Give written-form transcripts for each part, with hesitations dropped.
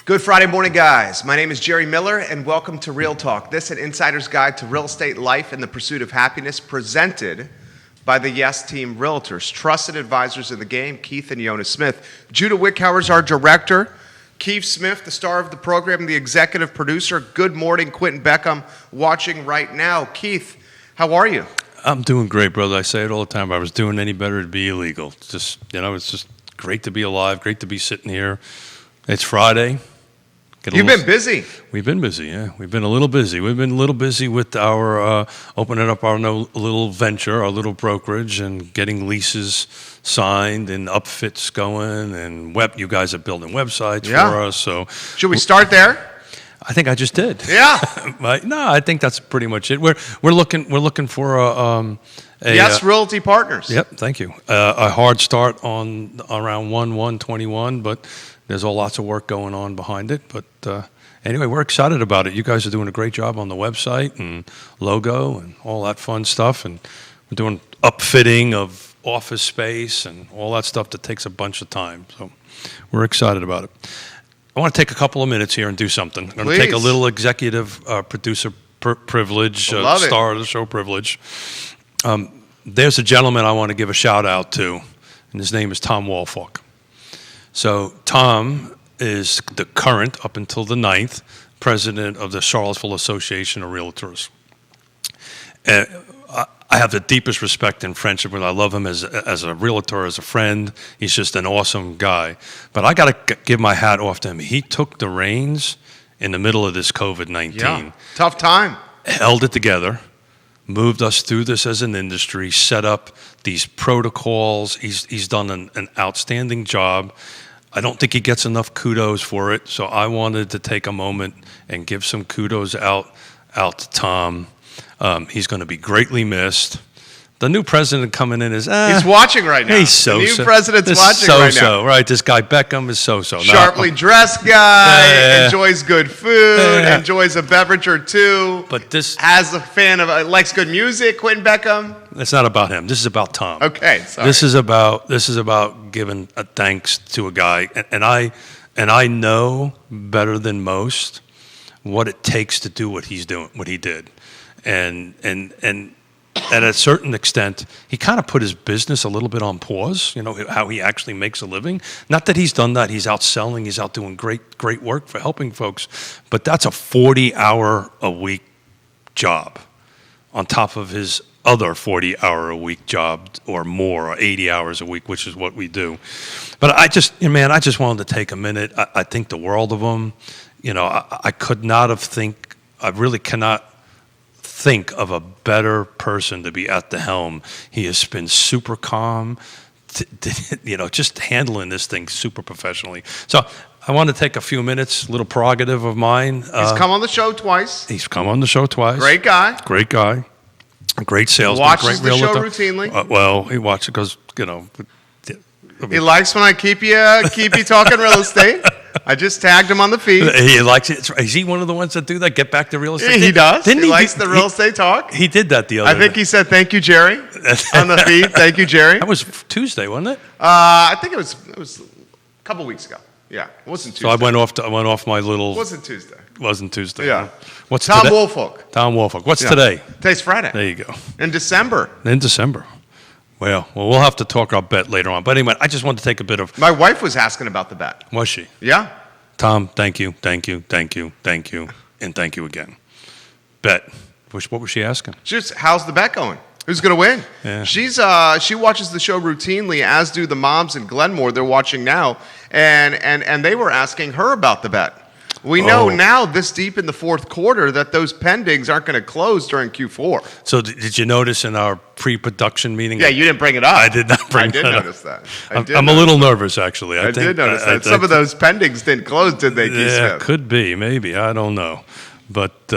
Good Friday morning, guys. My name is Jerry Miller, and welcome to Real Talk. This is an insider's guide to real estate life and the pursuit of happiness, presented by the Yes Team Realtors, trusted advisors in the game, Keith and Yonna Smith. Judah Wickhauer is our director. Keith Smith, the star of the program, the executive producer. Good morning, Quentin Beckham, watching right now. Keith, how are you? I'm doing great, brother. I say it all the time. If I was doing any better, it'd be illegal. It's just great to be alive, great to be sitting here. It's Friday. You've been busy. We've been busy, yeah. We've been a little busy. We've been a little busy with our opening up our little venture, our little brokerage, and getting leases signed and upfits going. And you guys are building websites for us. So should we start there? I think I just did. Yeah. No, I think that's pretty much it. We're looking for a Yes Realty Partners. Yep, thank you. A hard start on around 1/1/21, but there's lots of work going on behind it. But anyway, we're excited about it. You guys are doing a great job on the website and logo and all that fun stuff. And we're doing upfitting of office space and all that stuff that takes a bunch of time. So we're excited about it. I want to take a couple of minutes here and do something. I'm going to take a little executive producer privilege, star of the show privilege. There's a gentleman I want to give a shout out to, and his name is Tom Woolfolk. So Tom is the current, up until the 9th, president of the Charlottesville Association of Realtors. I have the deepest respect and friendship with him. I love him as a realtor, as a friend. He's just an awesome guy. But I got to give my hat off to him. He took the reins in the middle of this COVID-19. Yeah, tough time. Held it together, moved us through this as an industry, set up these protocols. He's done an outstanding job. I don't think he gets enough kudos for it, so I wanted to take a moment and give some kudos out to Tom. He's going to be greatly missed. The new president coming in is he's watching right now. He's so the new president's watching right now. Right, this guy Beckham is so. Sharply dressed guy, enjoys good food, enjoys a beverage or two. But this has a fan of likes good music. Quentin Beckham. It's not about him. This is about Tom. Okay, sorry. This is about giving a thanks to a guy, and I know better than most what it takes to do what he's doing, what he did, and at a certain extent, he kind of put his business a little bit on pause, how he actually makes a living. Not that he's done that. He's out selling. He's out doing great work for helping folks. But that's a 40-hour-a-week job on top of his other 40-hour-a-week job or more, or 80 hours a week, which is what we do. But I just wanted to take a minute. I think the world of him. I really cannot think of a better person to be at the helm. He has been super calm, just handling this thing super professionally. So I want to take a few minutes, a little prerogative of mine. He's come on the show twice. Great guy. Great salesman. Watches great the show realtor. routinely. He watches because, he likes when I keep you talking real estate. I just tagged him on the feed. He likes it. Is he one of the ones that do that? Get back to real estate? He does. He likes the real estate talk. He did that the other day. I think he said, "Thank you, Jerry," on the feed. Thank you, Jerry. That was Tuesday, wasn't it? I think it was a couple weeks ago. Yeah, it wasn't Tuesday. So I went off my little. It wasn't Tuesday. Wasn't Tuesday. Yeah. What's Tom today? Woolfolk. Tom Woolfolk. What's today? Today's Friday. There you go. In December. Well, we'll have to talk our bet later on. But anyway, I just wanted to take a bit of. My wife was asking about the bet. Was she? Yeah. Tom, thank you, and thank you again. Bet. What was she asking? Just how's the bet going? Who's going to win? Yeah. She watches the show routinely, as do the moms in Glenmore. They're watching now, and they were asking her about the bet. We know now, this deep in the fourth quarter, that those pendings aren't going to close during Q4. So did you notice in our pre-production meeting? Yeah, you didn't bring it up. I did not bring it up. I did notice that. I'm a little nervous, actually. I did notice that. Some of those pendings didn't close, did they, Keith Smith? Could be, maybe. I don't know. But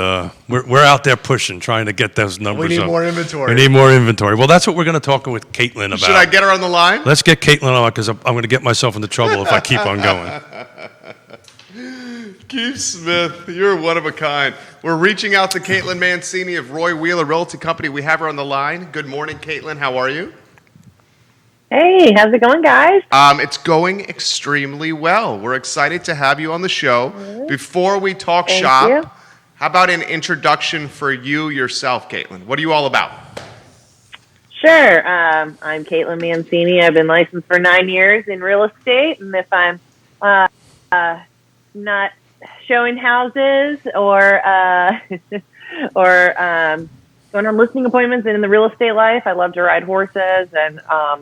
we're out there pushing, trying to get those numbers up. We need more inventory. We need more inventory. Well, that's what we're going to talk with Katelyn about. Should I get her on the line? Let's get Katelyn on, because I'm going to get myself into trouble if I keep on going. Keith Smith, you're one of a kind. We're reaching out to Katelyn Mancini of Roy Wheeler Realty Company. We have her on the line. Good morning, Katelyn. How are you? Hey, how's it going, guys? It's going extremely well. We're excited to have you on the show. Before we talk Thank shop, you. how about an introduction for you yourself, Katelyn? What are you all about? Sure. I'm Katelyn Mancini. I've been licensed for 9 years in real estate, and if I'm not showing houses or or going on listing appointments in the real estate life, I love to ride horses, and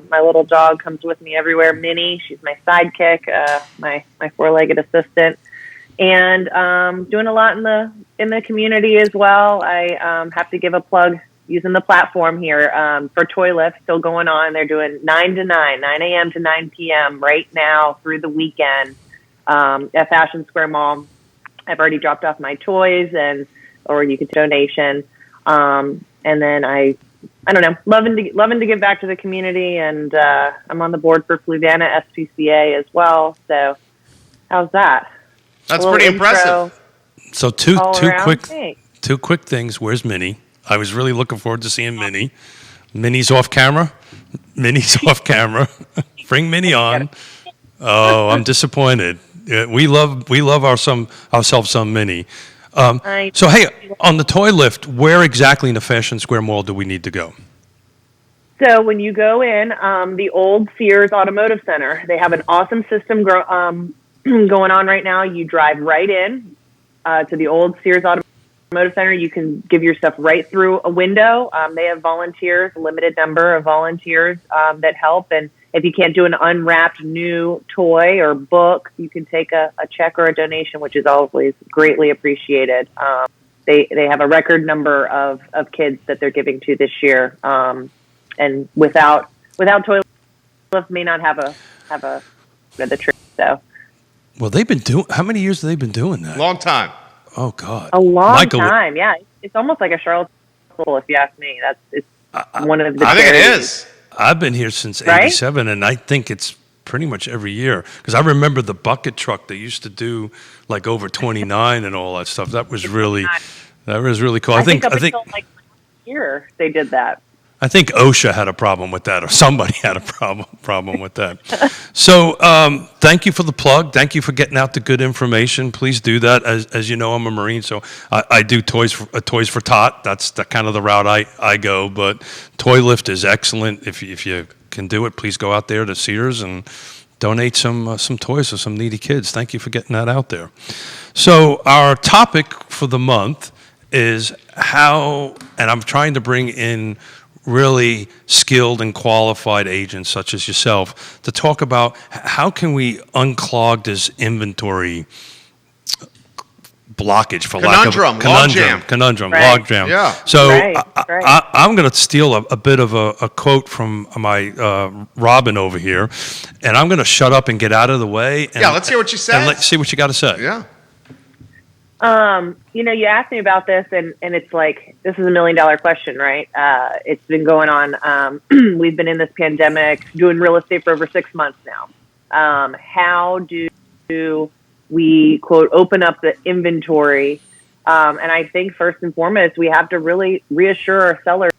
my little dog comes with me everywhere. Minnie, she's my sidekick, my four-legged assistant, and doing a lot in the community as well. I have to give a plug using the platform here for Toy Lift, still going on. They're doing 9 a.m. to 9 p.m. right now through the weekend at Fashion Square Mall. I've already dropped off my toys, or you could donation. And then I don't know, loving to give back to the community, and I'm on the board for Fluvanna SPCA as well. So how's that? That's pretty impressive. So two Thanks. quick things. Where's Minnie? I was really looking forward to seeing Minnie. Minnie's off camera. Minnie's off camera. Bring Minnie on. Oh, I'm disappointed. Yeah, we love ourselves some Minnie. So hey, on the Toy Lift, where exactly in the Fashion Square Mall do we need to go? So when you go in, the old Sears Automotive Center, they have an awesome system going on right now. You drive right in to the old Sears Automotive Center. You can give your stuff right through a window. They have volunteers, a limited number of volunteers that help. And if you can't do an unwrapped new toy or book, you can take a check or a donation, which is always greatly appreciated. They have a record number of kids that they're giving to this year. And without Toy Lift may not have the trip. So, Well, how many years have they been doing that? Long time. Oh God, a long time. Yeah, it's almost like a Charlottesville, if you ask me. It's one of the. I think it is. I've been here since '87, and I think it's pretty much every year because I remember the bucket truck they used to do like over 29 and all that stuff. That was really cool. I think until like year they did that. I think OSHA had a problem with that, or somebody had a problem with that. So thank you for the plug. Thank you for getting out the good information. Please do that. As you know, I'm a Marine, so I do Toys for Tot. That's the kind of the route I go. But Toy Lift is excellent. If you can do it, please go out there to Sears and donate some toys to some needy kids. Thank you for getting that out there. So our topic for the month is how, and I'm trying to bring in really skilled and qualified agents such as yourself to talk about how can we unclog this inventory blockage for lack of conundrum, right. logjam. Yeah. So Right. I'm going to steal a bit of a quote from my Robin over here, and I'm going to shut up and get out of the way. And, Let's hear what she says. And let's see what you got to say. Yeah. You asked me about this, and it's like, this is $1 million question, right? It's been going on. We've been in this pandemic doing real estate for over 6 months now. How do we, quote, open up the inventory? And I think first and foremost, we have to really reassure our sellers,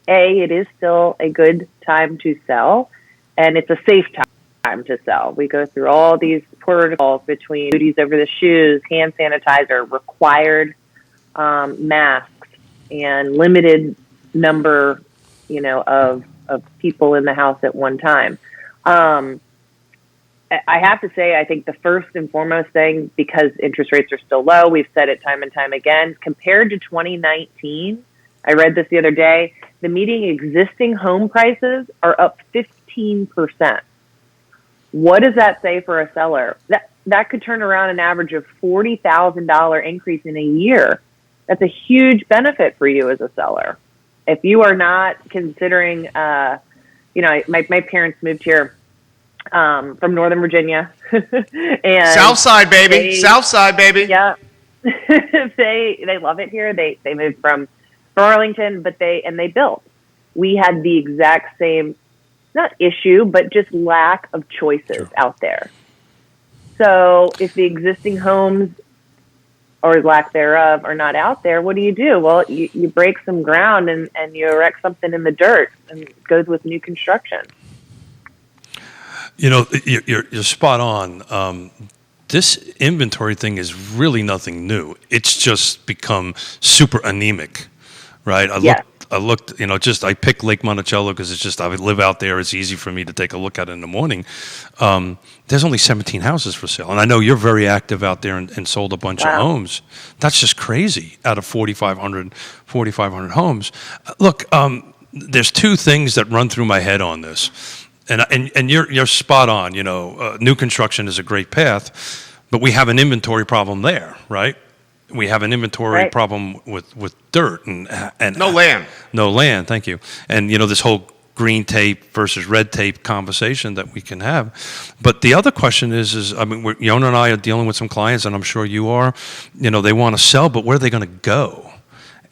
it is still a good time to sell, and it's a safe time to sell. We go through all these protocols between duties over the shoes, hand sanitizer, required masks, and limited number, of people in the house at one time. I have to say, I think the first and foremost thing, because interest rates are still low, we've said it time and time again, compared to 2019, I read this the other day, the median existing home prices are up 15%. What does that say for a seller? That could turn around an average of $40,000 increase in a year. That's a huge benefit for you as a seller. If you are not considering, my parents moved here from Northern Virginia. And Southside, baby. Southside, baby. Yeah. They love it here. They moved from Arlington, but they built. We had the exact same, not issue, but just lack of choices out there. So if the existing homes or lack thereof are not out there, what do? Well, you break some ground and you erect something in the dirt, and it goes with new construction. You're spot on. This inventory thing is really nothing new. It's just become super anemic, right? I looked, I picked Lake Monticello because I would live out there. It's easy for me to take a look at it in the morning. There's only 17 houses for sale. And I know you're very active out there and sold a bunch of homes. That's just crazy out of 4,500 homes. Look, there's two things that run through my head on this. And you're spot on. New construction is a great path, but we have an inventory problem there, right? We have an inventory problem with dirt and no land. No land. Thank you. And this whole green tape versus red tape conversation that we can have. But the other question is Yonna and I are dealing with some clients, and I'm sure you are. They want to sell, but where are they going to go?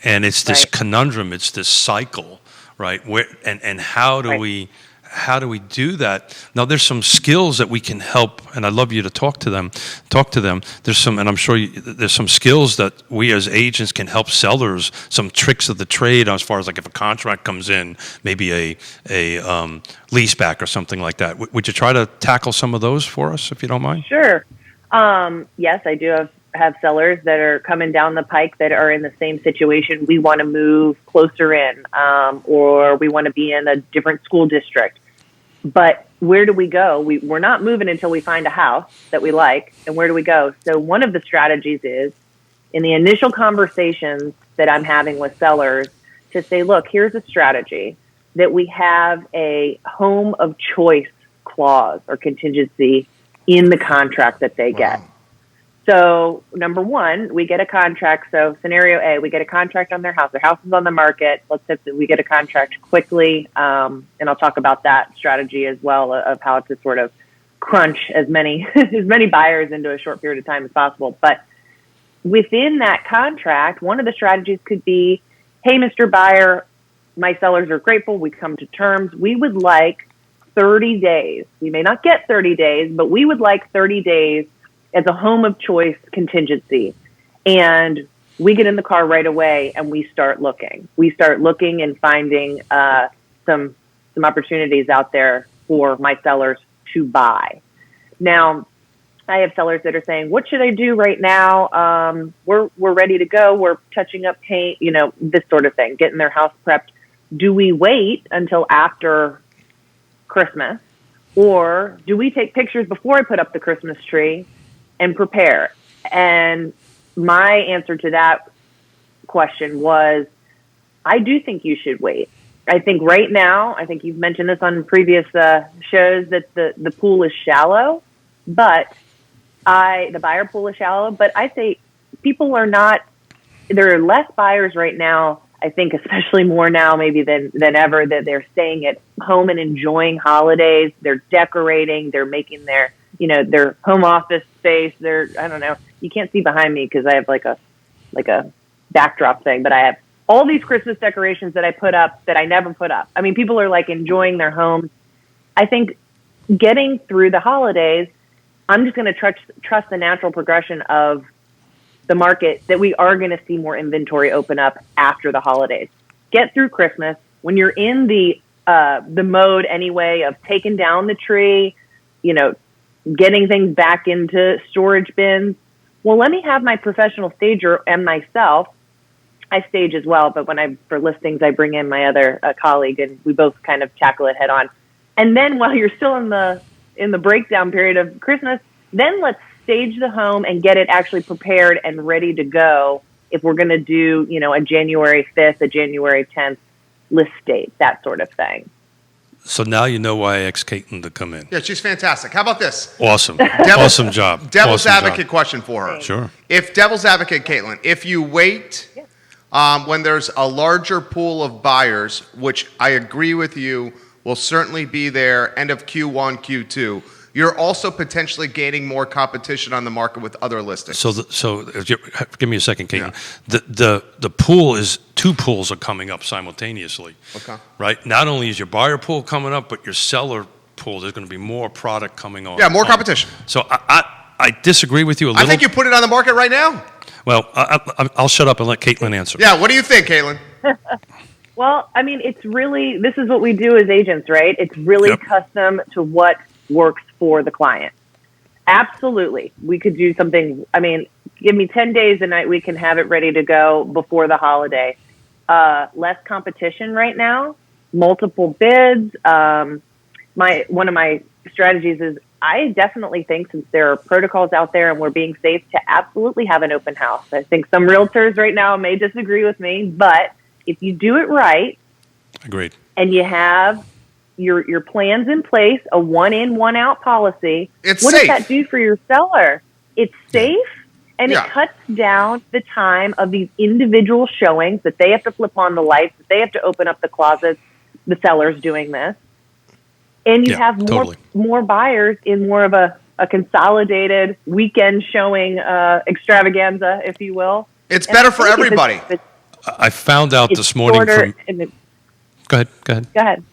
And it's this conundrum. It's this cycle, right? Where and how do we? How do we do that? Now, there's some skills that we can help, and I'd love you to talk to them. There's some, and I'm sure there's some skills that we as agents can help sellers, some tricks of the trade as far as like if a contract comes in, maybe a lease back or something like that. Would you try to tackle some of those for us, if you don't mind? Sure. Yes, I do have sellers that are coming down the pike that are in the same situation. We want to move closer in, or we want to be in a different school district. But where do we go? We're not moving until we find a house that we like. And where do we go? So one of the strategies is in the initial conversations that I'm having with sellers to say, look, here's a strategy that we have a home of choice clause or contingency in the contract that they get. So number one, we get a contract. So scenario A, we get a contract on their house. Their house is on the market. Let's say that we get a contract quickly. And I'll talk about that strategy as well of how to sort of crunch as many buyers into a short period of time as possible. But within that contract, one of the strategies could be, hey, Mr. Buyer, my sellers are grateful. We come to terms. We would like 30 days. We may not get 30 days, but we would like 30 days as a home of choice contingency. And we get in the car right away and we start looking. We start looking and finding some opportunities out there for my sellers to buy. Now, I have sellers that are saying, what should I do right now? We're ready to go. We're touching up paint, this sort of thing, getting their house prepped. Do we wait until after Christmas? Or do we take pictures before I put up the Christmas tree and prepare? And my answer to that question was, I do think you should wait. I think right now, I think you've mentioned this on previous shows, that the pool is shallow, but the buyer pool is shallow, but I say people are not, there are less buyers right now, I think especially more now maybe than ever, that they're staying at home and enjoying holidays. They're decorating, they're making their home office space. I don't know. You can't see behind me because I have like a backdrop thing, but I have all these Christmas decorations that I put up that I never put up. I mean, people are like enjoying their homes. I think getting through the holidays, I'm just going to trust the natural progression of the market that we are going to see more inventory open up after the holidays. Get through Christmas. When you're in the mode anyway of taking down the tree, getting things back into storage bins. Well, let me have my professional stager and myself. I stage as well, but for listings, I bring in my other colleague, and we both kind of tackle it head on. And then while you're still in the breakdown period of Christmas, then let's stage the home and get it actually prepared and ready to go if we're going to do, a January 5th, a January 10th list date, that sort of thing. So now you know why I asked Katelyn to come in. Yeah, she's fantastic. How about this? Awesome. Awesome job. Devil's awesome advocate job. question for her. Sure. If devil's advocate, Katelyn, if you wait when there's a larger pool of buyers, which I agree with you will certainly be there end of Q1, Q2, you're also potentially gaining more competition on the market with other listings. So give me a second, Katelyn. Yeah. The pool is, two pools are coming up simultaneously. Okay. Right? Not only is your buyer pool coming up, but your seller pool, there's going to be more product coming on. Yeah, more competition. So I disagree with you a little. I think you put it on the market right now. Well, I'll shut up and let Katelyn answer. Yeah, what do you think, Katelyn? Well, I mean, this is what we do as agents, right? It's really custom to what works for the client. Absolutely. We could do something. I mean, give me 10 days a night. We can have it ready to go before the holiday. Less competition right now, multiple bids. One of my strategies is I definitely think, since there are protocols out there and we're being safe, to absolutely have an open house. I think some realtors right now may disagree with me, but if you do it right, agreed, and you have your plans in place, a one in, one out policy, it's what safe. does that do for your seller? It's safe, and Yeah. it cuts down the time of these individual showings that they have to flip on the lights, that they have to open up the closets, the seller's doing this. And you have more buyers in more of a consolidated weekend showing extravaganza, if you will. It's better for everybody. I found out this morning from... Go ahead.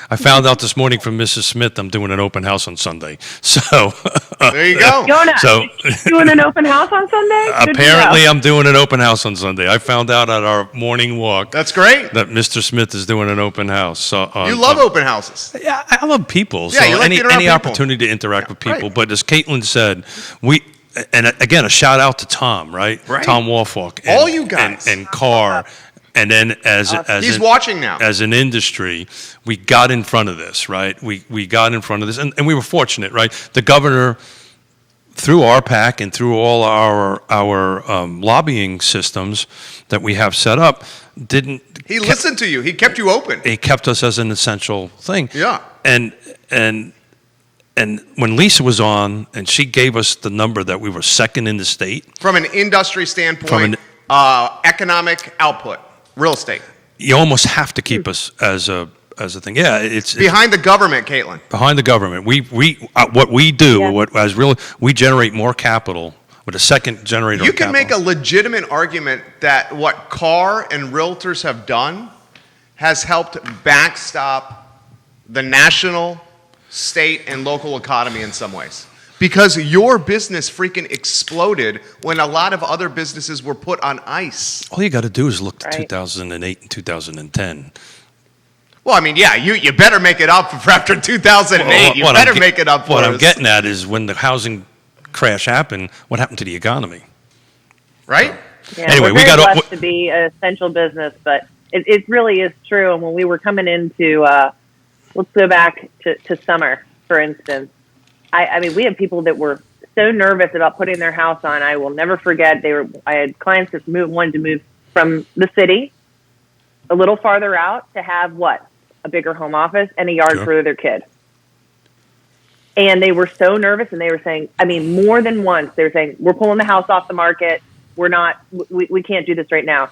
I found out this morning from Mrs. Smith I'm doing an open house on Sunday. So there you go. Yonna, so doing an open house on Sunday? Apparently I'm doing an open house on Sunday. I found out at our morning walk. That's great. That Mr. Smith is doing an open house. So you love open houses. Yeah, I love people. Yeah, so you like being around any people. opportunity to interact with people. Right. But as Katelyn said, and again, a shout out to Tom, right? Tom Wolfolk. All you guys. And Carr. And then he's watching now. As an industry, we got in front of this, right? We got in front of this, and we were fortunate, right? The governor, through our PAC and through all our lobbying systems that we have set up, He listened to you. He kept you open. He kept us as an essential thing. Yeah. And when Lisa was on, and she gave us the number that we were second in the state. From an industry standpoint, economic output. Real estate. You almost have to keep us as a thing. Yeah, it's behind the government, Katelyn. Behind the government. What we do, we generate more capital with a second generator. You can make a legitimate argument that what Carr and Realtors have done has helped backstop the national, state, and local economy in some ways. Because your business freaking exploded when a lot of other businesses were put on ice. All you got to do is look to 2008 and 2010. Well, I mean, yeah, you better make it up for after 2008. You better make it up for What us. I'm getting at is when the housing crash happened, what happened to the economy? Right? Yeah, anyway, we're very blessed to be an essential business, but it really is true. And when we were coming into, let's go back to summer, for instance. I mean, we had people that were so nervous about putting their house on. I will never forget. I had clients that wanted to move from the city a little farther out to have a bigger home office and a yard for their kid. And they were so nervous, and they were saying, I mean, more than once, they were saying, we're pulling the house off the market. We can't do this right now.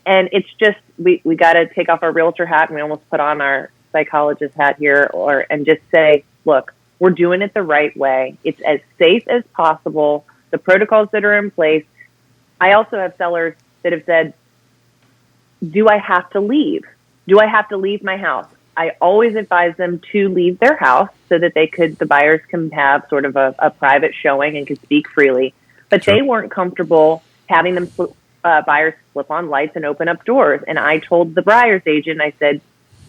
And it's just, we got to take off our realtor hat, and we almost put on our psychologist hat here, and just say, look, we're doing it the right way. It's as safe as possible. The protocols that are in place. I also have sellers that have said, do I have to leave? Do I have to leave my house? I always advise them to leave their house so that the buyers can have sort of a private showing and can speak freely. But they weren't comfortable having them buyers flip on lights and open up doors. And I told the buyer's agent, I said,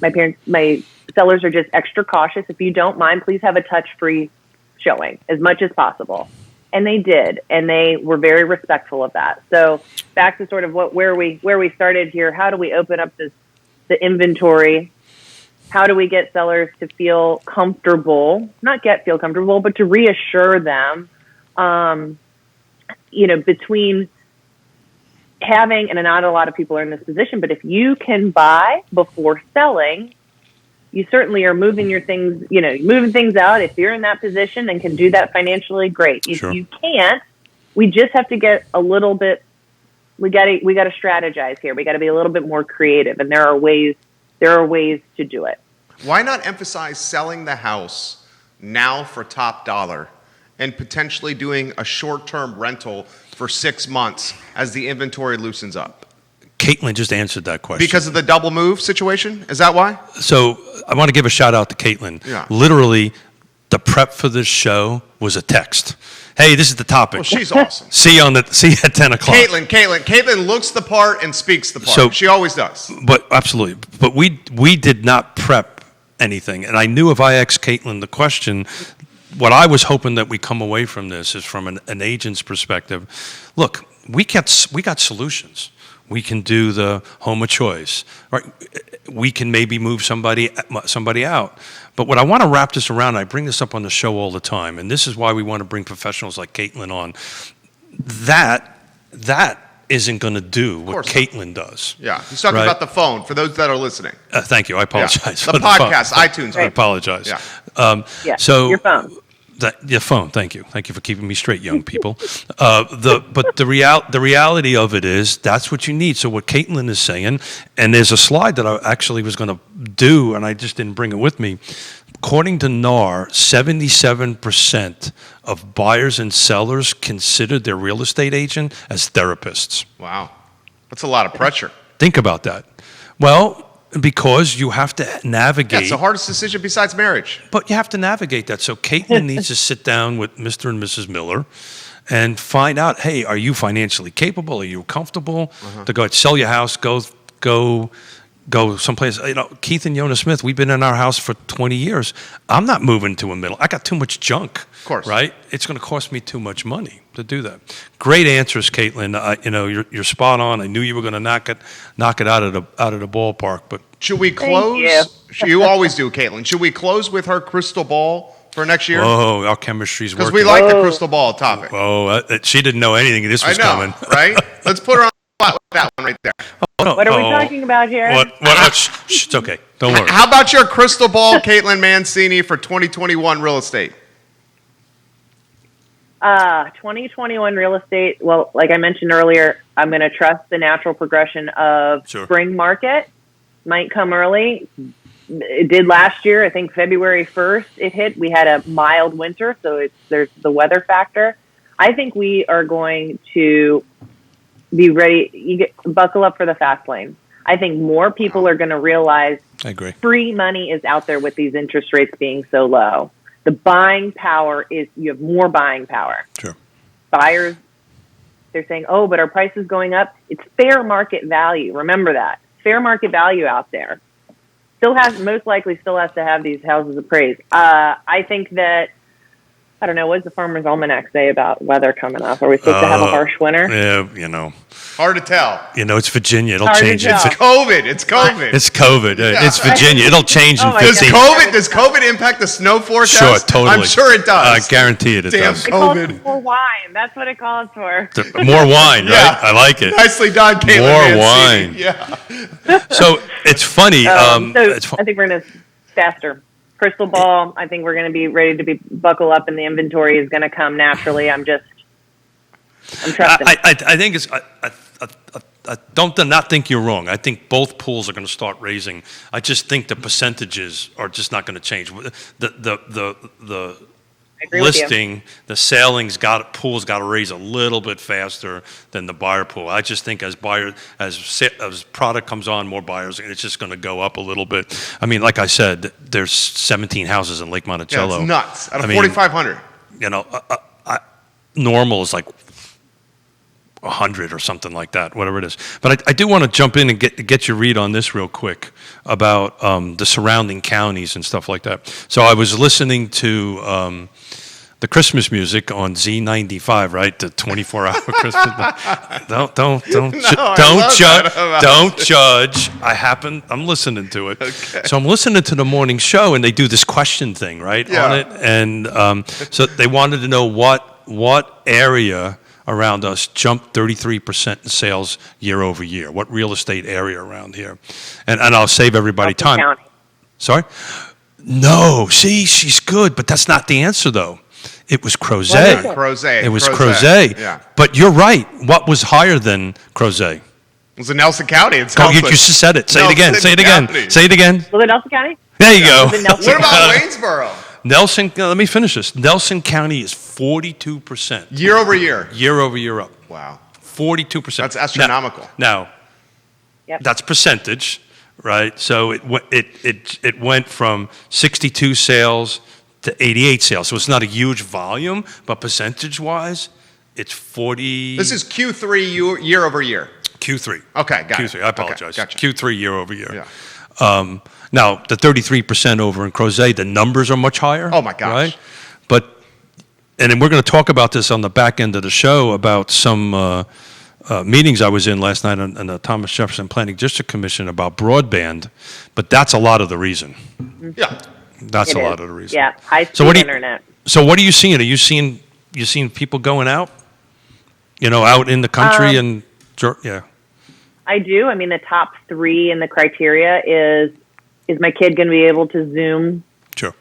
my sellers are just extra cautious. If you don't mind, please have a touch-free showing as much as possible. And they did, and they were very respectful of that. So back to sort of where we started here. How do we open up the inventory? How do we get sellers to feel comfortable? Feel comfortable, but to reassure them. Between having, and not a lot of people are in this position, but if you can buy before selling, you certainly are moving your things, moving things out. If you're in that position and can do that financially, great. If you can't, we just have to get a little bit, we got to strategize here. We got to be a little bit more creative, and there are ways to do it. Why not emphasize selling the house now for top dollar and potentially doing a short-term rental for 6 months as the inventory loosens up? Katelyn just answered that question. Because of the double move situation? Is that why? So I want to give a shout out to Katelyn. Yeah. Literally, the prep for this show was a text. Hey, this is the topic. Well, she's awesome. See you at 10 o'clock. Katelyn looks the part and speaks the part. So, she always does. But absolutely. But we did not prep anything. And I knew if I asked Katelyn the question, what I was hoping that we come away from this is from an agent's perspective. Look, we got solutions. We can do the home of choice, right? We can maybe move somebody out. But what I want to wrap this around, I bring this up on the show all the time, and this is why we want to bring professionals like Katelyn on. That isn't going to do what Katelyn does. Yeah, he's talking about the phone for those that are listening. Thank you. I apologize. The podcast, iTunes. I apologize. Yeah. So your phone. Your phone. Thank you. Thank you for keeping me straight, young people. But the reality of it is that's what you need. So what Katelyn is saying, and there's a slide that I actually was going to do, and I just didn't bring it with me. According to NAR, 77% of buyers and sellers consider their real estate agent as therapists. Wow, that's a lot of pressure. Think about that. Well, because you have to navigate. It's the hardest decision besides marriage. But you have to navigate that. So Katelyn needs to sit down with Mr. and Mrs. Miller and find out, hey, are you financially capable? Are you comfortable to go sell your house, go someplace? You know, Keith and Yonna Smith, we've been in our house for 20 years. I'm not moving to a middle. I got too much junk. Of course. Right? It's going to cost me too much money to do that. Great answers, Katelyn. You're spot on. I knew you were going to knock it out of the ballpark. But should we close? You always do, Katelyn. Should we close with her crystal ball for next year? Oh, our chemistry's working. Because we like the crystal ball topic. Oh, she didn't know anything. This was coming. Right? Let's put her on the spot with that one right there. What are we talking about here? It's okay. Don't worry. How about your crystal ball, Katelyn Mancini, for 2021 real estate? 2021 real estate. Well, like I mentioned earlier, I'm going to trust the natural progression of spring market. Might come early. It did last year. I think February 1st it hit. We had a mild winter, so there's the weather factor. I think we are going to be ready. Buckle up for the fast lane. I think more people are going to realize I agree. Free money is out there with these interest rates being so low. The buying power you have more buying power. Sure. Buyers, they're saying, oh, but our price is going up. It's fair market value. Remember that. Fair market value out there. Most likely still has to have these houses appraised. I think that, I don't know, what does the Farmer's Almanac say about weather coming up? Are we supposed to have a harsh winter? Yeah, Hard to tell. It's Virginia. It'll Hard to change. tell. It's COVID. It's COVID. It's Virginia. It'll change in Oh my 15. God. Does COVID impact the snow forecast? Sure, totally. I'm sure it does. I guarantee it Damn does. It calls COVID. for wine. That's what it calls for. More wine, right? Yeah. I like it. Nicely done, Katelyn More Mancini. wine. Yeah. So it's funny. I think we're going to faster. Crystal ball. I think we're going to be ready to buckle up, and the inventory is going to come naturally. I'm trusting. I think it's. I don't not think you're wrong. I think both pools are going to start raising. I just think the percentages are just not going to change. The I agree with you. listing, the pool's got to raise a little bit faster than the buyer pool. I just think as product comes on, more buyers, and it's just going to go up a little bit. I mean, like I said, there's 17 houses in Lake Monticello. Yeah, it's nuts. Out of 4,500. Normal is like 100 or something like that, whatever it is. But I do want to jump in and get your read on this real quick about the surrounding counties and stuff like that. So I was listening to the Christmas music on Z95, right? The 24-hour Christmas. Don't judge. I'm listening to it. Okay. So I'm listening to the morning show, and they do this question thing, right, on it. And so they wanted to know what area around us jumped 33% in sales year over year. What real estate area around here? And I'll save everybody time. County. Sorry? No. See, she's good, but that's not the answer, though. It was Crozet. Crozet. It was Crozet. Yeah. But you're right. What was higher than Crozet? It was in Nelson County. You just said it. Say it again. Say it again. Say it again. Was it Nelson County? There you go. What about Waynesboro? Let me finish this. Nelson County is 42%. Year over year. Year over year up. Wow. 42%. That's astronomical. Now that's percentage, right? So it went from 62 sales to 88 sales. So it's not a huge volume, but percentage-wise, it's 40. This is Q3 year over year. Q3. Okay, got Q3. it. I apologize. Okay, gotcha. Q3 year over year. Yeah. Now, the 33% over in Crozet, the numbers are much higher. Oh, my gosh. Right? but and then we're going to talk about this on the back end of the show about some meetings I was in last night on the Thomas Jefferson Planning District Commission about broadband, but that's a lot of the reason. Yeah. That's a lot of the reason. Yeah, high-speed internet. So what are you seeing? Are you seeing people going out? Out in the country and yeah. I do. I mean, the top 3 in the criteria is my kid going to be able to Zoom Sure.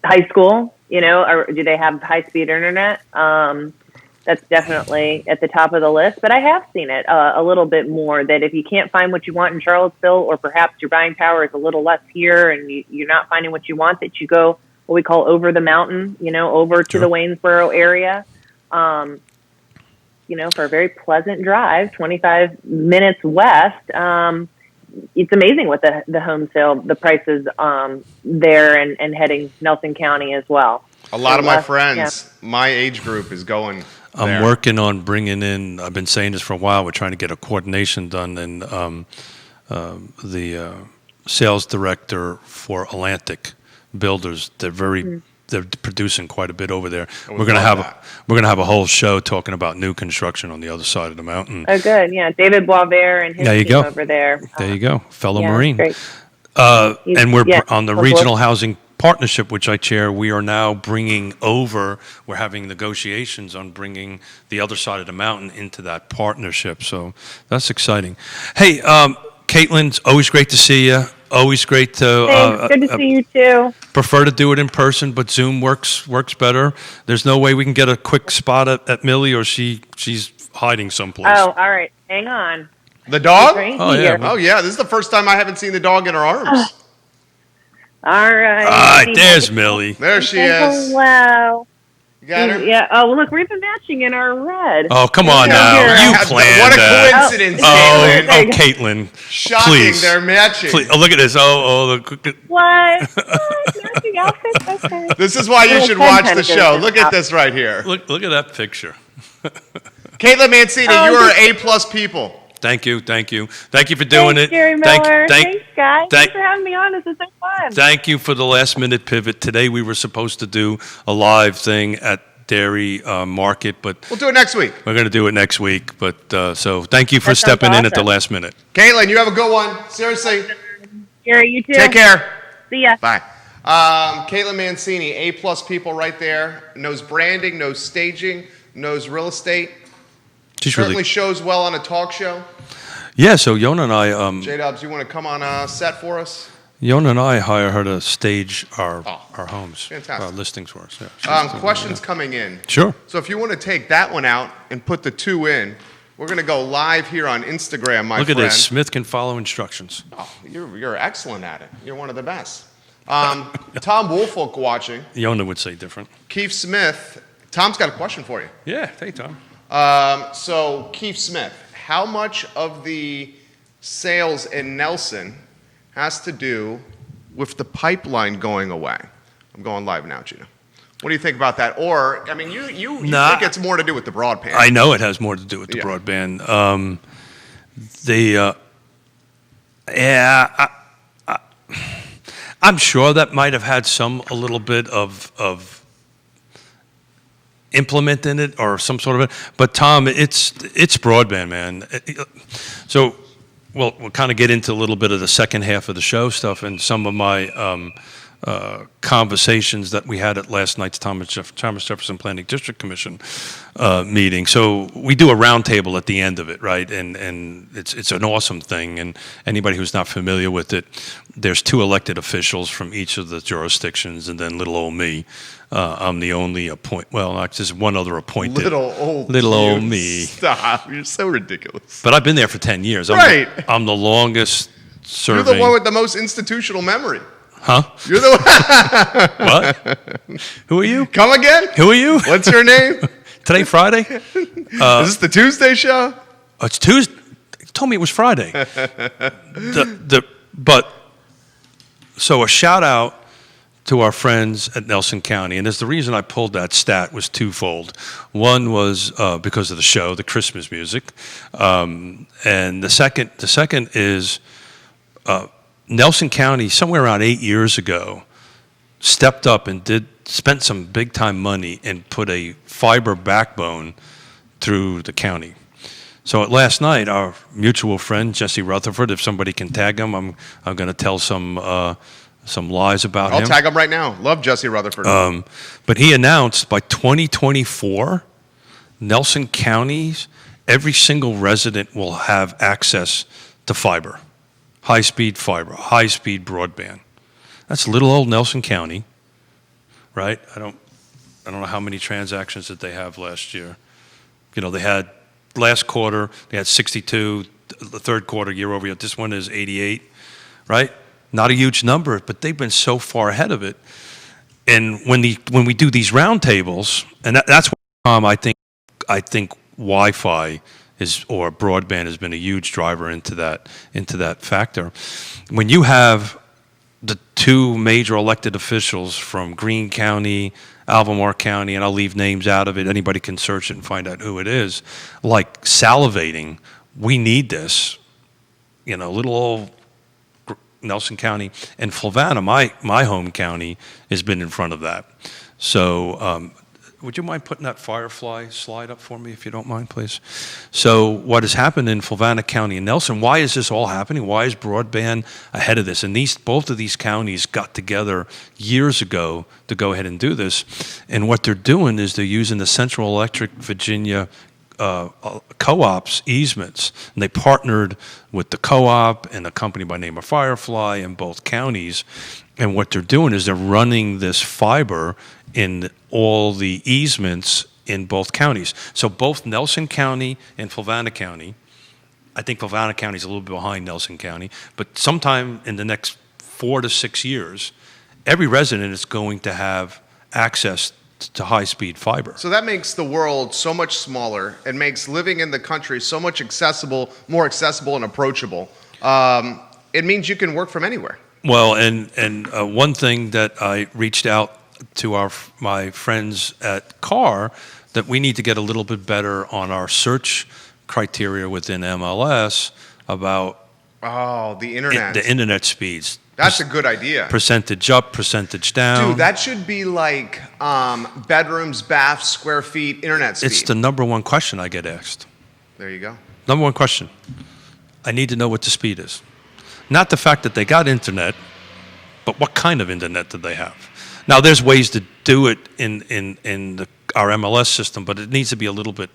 high school? Or do they have high-speed internet? That's definitely at the top of the list. But I have seen it a little bit more, that if you can't find what you want in Charlottesville, or perhaps your buying power is a little less here and you're not finding what you want, that you go what we call over the mountain, over to the Waynesboro area, for a very pleasant drive, 25 minutes west. It's amazing what the home sale, the prices there and heading Nelson County as well. A lot of my friends, my age group, is going I'm there. working on bringing in, I've been saying this for a while, we're trying to get a coordination done, and the sales director for Atlantic Builders, they're producing quite a bit over there. We're going to have a whole show talking about new construction on the other side of the mountain. Oh, good. Yeah. David Boisvert and his team over there. There you go. Fellow Marine. Great. And we're on the Regional Housing Partnership, which I chair. We are now we're having negotiations on bringing the other side of the mountain into that partnership. So that's exciting. Hey, Katelyn, it's always great to see you. Always great to. Thanks. Good to see you too. Prefer to do it in person, but Zoom works better. There's no way we can get a quick spot at Millie, or she's hiding someplace. Oh, all right. Hang on. The dog? Oh yeah. Oh yeah. This is the first time I haven't seen the dog in her arms. All right. All right, there's Millie. There she is. Hello. You got her? Yeah. Oh, well, look, we're even matching in our red. Oh, come on now. You planned What a that. coincidence, Oh, Katelyn. Katelyn. Shocking, Please. they're matching. Please. Oh, look at this. Look at. What? Matching outfits? Okay. This is why you Little should watch the pen show. pension Look at up. this right here. Look at that picture. Katelyn Mancini, Oh, you are A+ people. Thank you for doing Thanks, it. Jerry Miller. Thanks, guys. thank- Thanks for having me on. This is so fun. Thank you for the last minute pivot. Today we were supposed to do a live thing at Dairy Market, but We'll do it next week. we're going to do it next week. But so thank you for That sounds stepping in at the awesome. last minute. Katelyn, you have a good one. Seriously. Jerry, you too. Take care. See ya. Bye. Katelyn Mancini, A+ people right there. Knows branding, knows staging, knows real estate. She's Certainly really. shows well on a talk show. Yeah. So Yonna and I. J-Dubs, you want to come on set for us? Yonna and I hire her to stage our homes, fantastic. our listings for us. Yeah, Questions coming in. Sure. So if you want to take that one out and put the 2 in, we're going to go live here on Instagram, my Look friend. at this. Smith can follow instructions. Oh, you're excellent at it. You're one of the best. Tom Woolfolk watching. Yonna would say different. Keith Smith. Tom's got a question for you. Yeah. Hey, Tom. So Keith Smith, how much of the sales in Nelson has to do with the pipeline going away? I'm going live now, Gina. What do you think about that? Or, I mean, you think it's more to do with the broadband. I know it has more to do with the Yeah. broadband. I'm sure that might have had a little bit of implement in it or some sort of it. But Tom, it's broadband, man. So we'll kind of get into a little bit of the second half of the show stuff and some of my conversations that we had at last night's Thomas Jefferson Planning District Commission meeting. So we do a roundtable at the end of it, right? And it's an awesome thing. And anybody who's not familiar with it, there's 2 elected officials from each of the jurisdictions, and then little old me. I'm the only just one other appointed. Little old me. Stop. You're so ridiculous. But I've been there for 10 years. Right. I'm the longest serving. You're the one with the most institutional memory. Huh? You're the one. What? Who are you? Come again? Who are you? What's your name? Today, Friday? Is this the Tuesday show? Oh, it's Tuesday. You told me it was Friday. So a shout out to our friends at Nelson County, and there's the reason I pulled that stat was twofold. One was because of the show, the Christmas music, and the second is Nelson County. Somewhere around 8 years ago, stepped up and spent some big time money and put a fiber backbone through the county. So last night, our mutual friend Jesse Rutherford, if somebody can tag him, I'm going to tell some lies about him. I'll tag him right now. Love Jesse Rutherford. But he announced by 2024, Nelson County's every single resident will have access to fiber, high-speed fiber, high-speed broadband. That's little old Nelson County, right? I don't know how many transactions that they have last year. They had last quarter, they had 62, the third quarter year over year. This one is 88, right? Not a huge number, but they've been so far ahead of it. And when we do these roundtables, and that's why I think Wi-Fi or broadband has been a huge driver into that factor. When you have the two major elected officials from Greene County, Albemarle County, and I'll leave names out of it. Anybody can search it and find out who it is. Like salivating, we need this. Little old Nelson County and Fluvanna, my home county, has been in front of that. So would you mind putting that Firefly slide up for me, if you don't mind, please? So what has happened in Fluvanna County and Nelson, why is this all happening? Why is broadband ahead of this? And both of these counties got together years ago to go ahead and do this. And what they're doing is they're using the Central Electric Virginia co-ops easements. And they partnered with the co-op and a company by name of Firefly in both counties. And what they're doing is they're running this fiber in all the easements in both counties. So both Nelson County and Fluvanna County, I think Fluvanna County is a little bit behind Nelson County, but sometime in the next 4 to 6 years, every resident is going to have access to high-speed fiber. So that makes the world so much smaller. It makes living in the country so much more accessible and approachable. It means you can work from anywhere. Well, and one thing that I reached out to my friends at CAR, that we need to get a little bit better on our search criteria within MLS about the internet. The internet speeds. That's a good idea. Percentage up, percentage down. Dude, that should be like bedrooms, baths, square feet, internet speed. It's the number one question I get asked. There you go. Number one question. I need to know what the speed is. Not the fact that they got internet, but what kind of internet do they have? Now, there's ways to do it in our MLS system, but it needs to be a little bit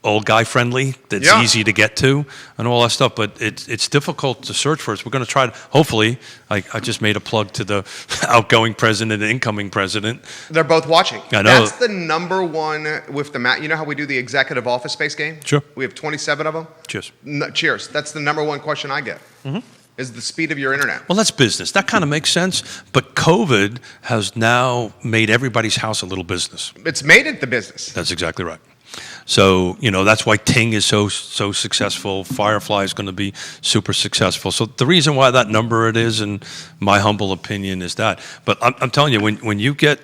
old guy friendly, that's easy to get to, and all that stuff. But it's difficult to search for. We're going to try to, hopefully, I just made a plug to the outgoing president and incoming president. They're both watching. I know. That's the number one with the you know how we do the executive office space game? Sure. We have 27 of them. Cheers. Cheers. That's the number one question I get. Mm-hmm. Is the speed of your internet. Well, that's business. That kind of makes sense. But COVID has now made everybody's house a little business. It's made it the business. That's exactly right. So, that's why Ting is so successful. Firefly is going to be super successful. So the reason why that number it is, in my humble opinion, is that. But I'm telling you, when you get,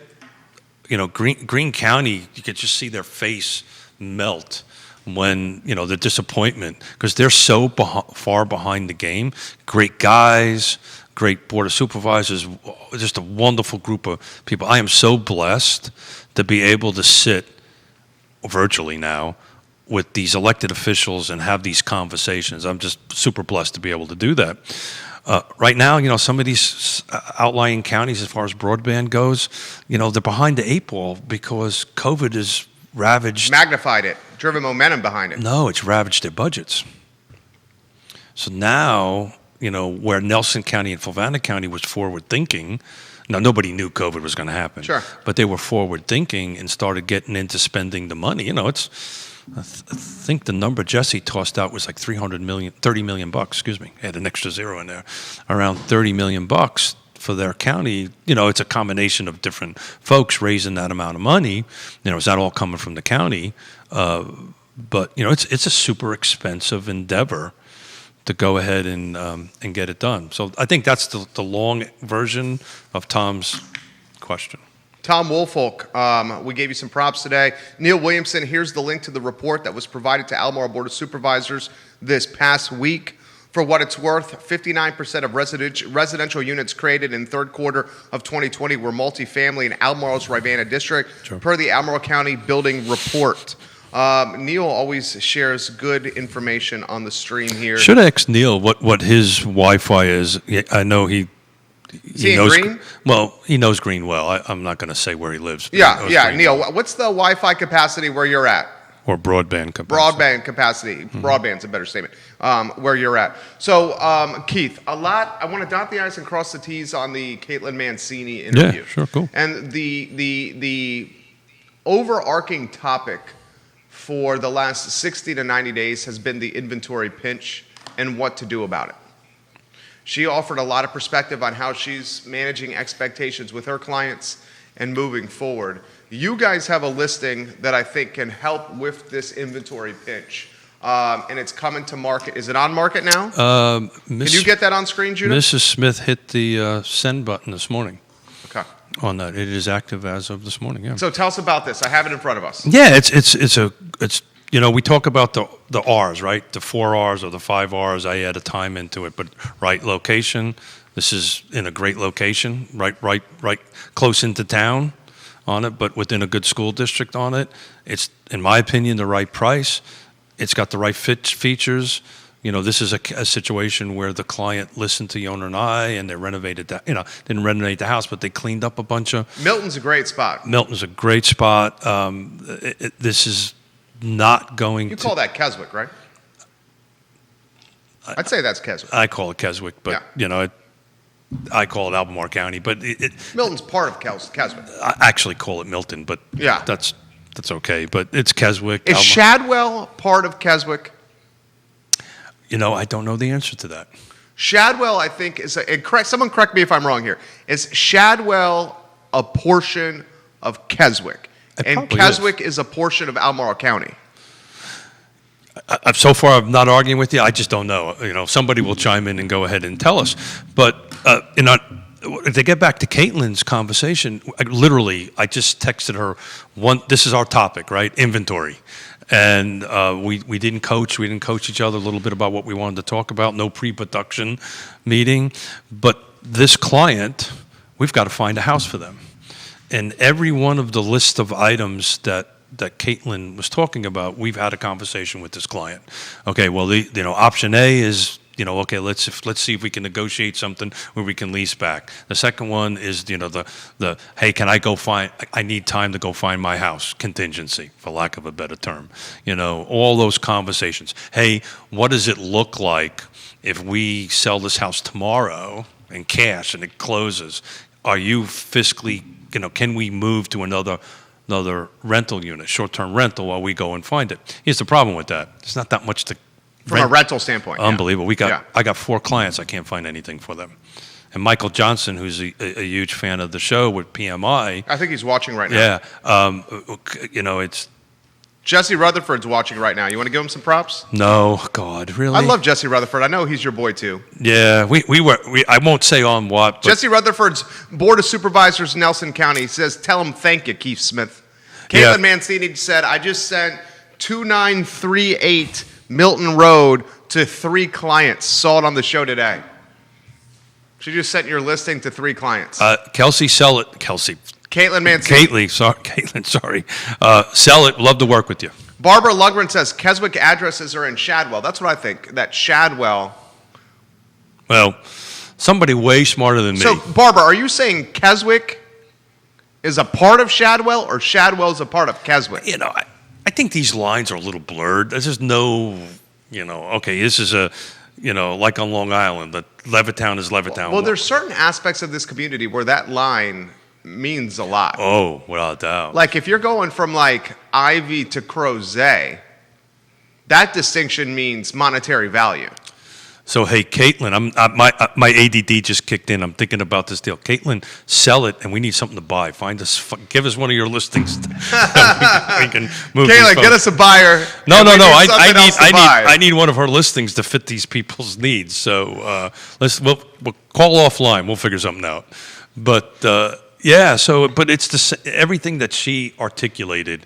Greene County, you can just see their face melt when, the disappointment, because they're so far behind the game. Great guys, great board of supervisors, just a wonderful group of people. I am so blessed to be able to sit virtually now with these elected officials and have these conversations. I'm just super blessed to be able to do that. Right now, some of these outlying counties, as far as broadband goes, they're behind the 8 ball because COVID has ravaged. Magnified it, driven momentum behind it. No, it's ravaged their budgets. So now, where Nelson County and Fluvanna County was forward thinking. Now, nobody knew COVID was going to happen. Sure. But they were forward thinking and started getting into spending the money. I think the number Jesse tossed out was like $30 million, excuse me. Had an extra zero in there. Around $30 million for their county. It's a combination of different folks raising that amount of money. Is that all coming from the county? But, it's a super expensive endeavor to go ahead and get it done. So I think that's the long version of Tom's question. Tom Woolfolk, we gave you some props today. Neil Williamson, here's the link to the report that was provided to Albemarle Board of Supervisors this past week. For what it's worth, 59% of residential units created in third quarter of 2020 were multifamily in Albemarle's Rivanna district, per the Albemarle County Building Report. Neil always shares good information on the stream here. Should ask Neil what his Wi-Fi is. I know he knows Green? Well, he knows Green well. I'm not going to say where he lives. But Yeah, he knows Green Neil, well. what's the Wi-Fi capacity where you're at? Or broadband capacity. Broadband capacity. Broadband's a better statement. Where you're at. So, Keith, I want to dot the I's and cross the T's on the Katelyn Mancini interview. Yeah, sure, cool. And the overarching topic for the last 60 to 90 days has been the inventory pinch and what to do about it. She offered a lot of perspective on how she's managing expectations with her clients and moving forward. You guys have a listing that I think can help with this inventory pinch, and it's coming to market. Is it on market now? Can you get that on screen, Judah? Mrs. Smith hit the send button this morning. Okay. On that, it is active as of this morning. Yeah. So tell us about this. I have it in front of us. Yeah, it's we talk about the R's, right? The 4 R's or the 5 R's. I add a time into it, but right location. This is in a great location, right close into town on it, but within a good school district on it. It's, in my opinion, the right price. It's got the right features. This is a situation where the client listened to Yonna and I, and they renovated that. Didn't renovate the house, but they cleaned up a bunch of. Milton's a great spot. Milton's a great spot. This is not going. You call that Keswick, right? I'd say that's Keswick. I call it Keswick, but I call it Albemarle County. But Milton's part of Keswick. I actually call it Milton, but yeah, that's okay. But it's Keswick. Is Shadwell part of Keswick? I don't know the answer to that. Shadwell, I think, someone correct me if I'm wrong here. Is Shadwell a portion of Keswick? And Keswick is a portion of Albemarle County. So far, I'm not arguing with you. I just don't know. Somebody will chime in and go ahead and tell us. But to get back to Katelyn's conversation, I just texted her this is our topic, right? Inventory. And we didn't coach. We didn't coach each other a little bit about what we wanted to talk about. No pre-production meeting. But this client, we've got to find a house for them. And every one of the list of items that Katelyn was talking about, we've had a conversation with this client. Okay, well, option A is, okay, let's see if we can negotiate something where we can lease back. The second one is, the hey, I need time to go find my house contingency, for lack of a better term. All those conversations. Hey, what does it look like if we sell this house tomorrow in cash and it closes? Are you fiscally, can we move to another rental unit, short-term rental, while we go and find it? Here's the problem with that. There's not that much to From a rental standpoint. Unbelievable. Yeah. I got 4 clients. I can't find anything for them. And Michael Johnson, who's a huge fan of the show with PMI. I think he's watching right now. Yeah. It's. Jesse Rutherford's watching right now. You want to give him some props? No, God, really? I love Jesse Rutherford. I know he's your boy too. Yeah, I won't say on what. But Jesse Rutherford's Board of Supervisors, Nelson County, says, tell him thank you, Keith Smith. Katelyn Mancini said, I just sent 2938 Milton Road to 3 clients. Saw it on the show today. She just sent your listing to 3 clients. Kelsey, sell it. Katelyn Mancini. Katelyn, sorry. Sell it. Love to work with you. Barbara Lugren says Keswick addresses are in Shadwell. That's what I think. That Shadwell. Well, somebody way smarter than me. So, Barbara, are you saying Keswick is a part of Shadwell, or Shadwell is a part of Keswick? I think these lines are a little blurred. There's just no, okay, this is like on Long Island, but Levittown is Levittown. Well, there's certain aspects of this community where that line means a lot. Oh, without doubt. Like if you're going from like Ivy to Crozet, that distinction means monetary value. So hey, Katelyn, my ADD just kicked in. I'm thinking about this deal. Katelyn, sell it, and we need something to buy. Give us one of your listings. We can move. Katelyn, get us a buyer. No. I need one of her listings to fit these people's needs. So we'll call offline. We'll figure something out. But but it's everything that she articulated.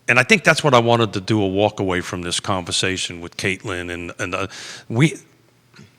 And I think that's what I wanted to do, a walk away from this conversation with Katelyn. And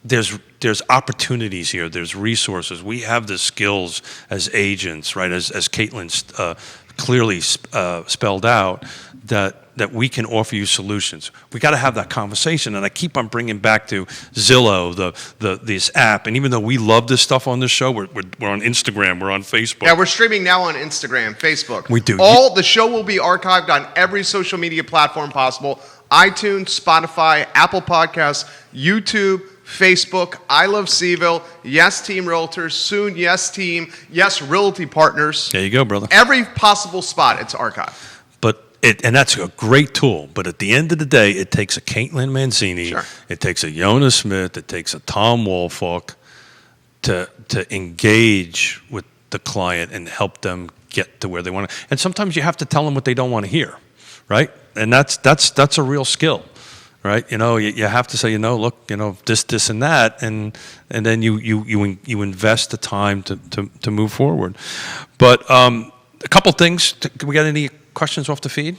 there's opportunities here. There's resources. We have the skills as agents, right? As Katelyn clearly spelled out, that we can offer you solutions. We got to have that conversation, and I keep on bringing back to Zillow, this app. And even though we love this stuff on this show, we're on Instagram, we're on Facebook. Yeah, we're streaming now on Instagram, Facebook. We do. The show will be archived on every social media platform possible: iTunes, Spotify, Apple Podcasts, YouTube, Facebook, I Love CVille, Yes Team Realtors, soon Yes Team, Yes Realty Partners. There you go, brother. Every possible spot, it's archived. And that's a great tool, but at the end of the day, it takes a Katelyn Mancini, Sure. It takes a Yonna Smith, it takes a Tom Wolfolk to engage with the client and help them get to where they want to. And sometimes you have to tell them what they don't want to hear, right? And that's a real skill, right? You have to say, look, this and that, and then you invest the time to move forward. But a couple things. Can we get any questions off the feed?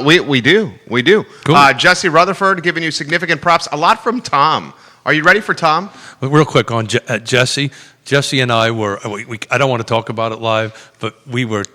We do. Cool. Jesse Rutherford giving you significant props. A lot from Tom. Are you ready for Tom? Real quick on Jesse. Jesse and I were. I don't want to talk about it live, but we were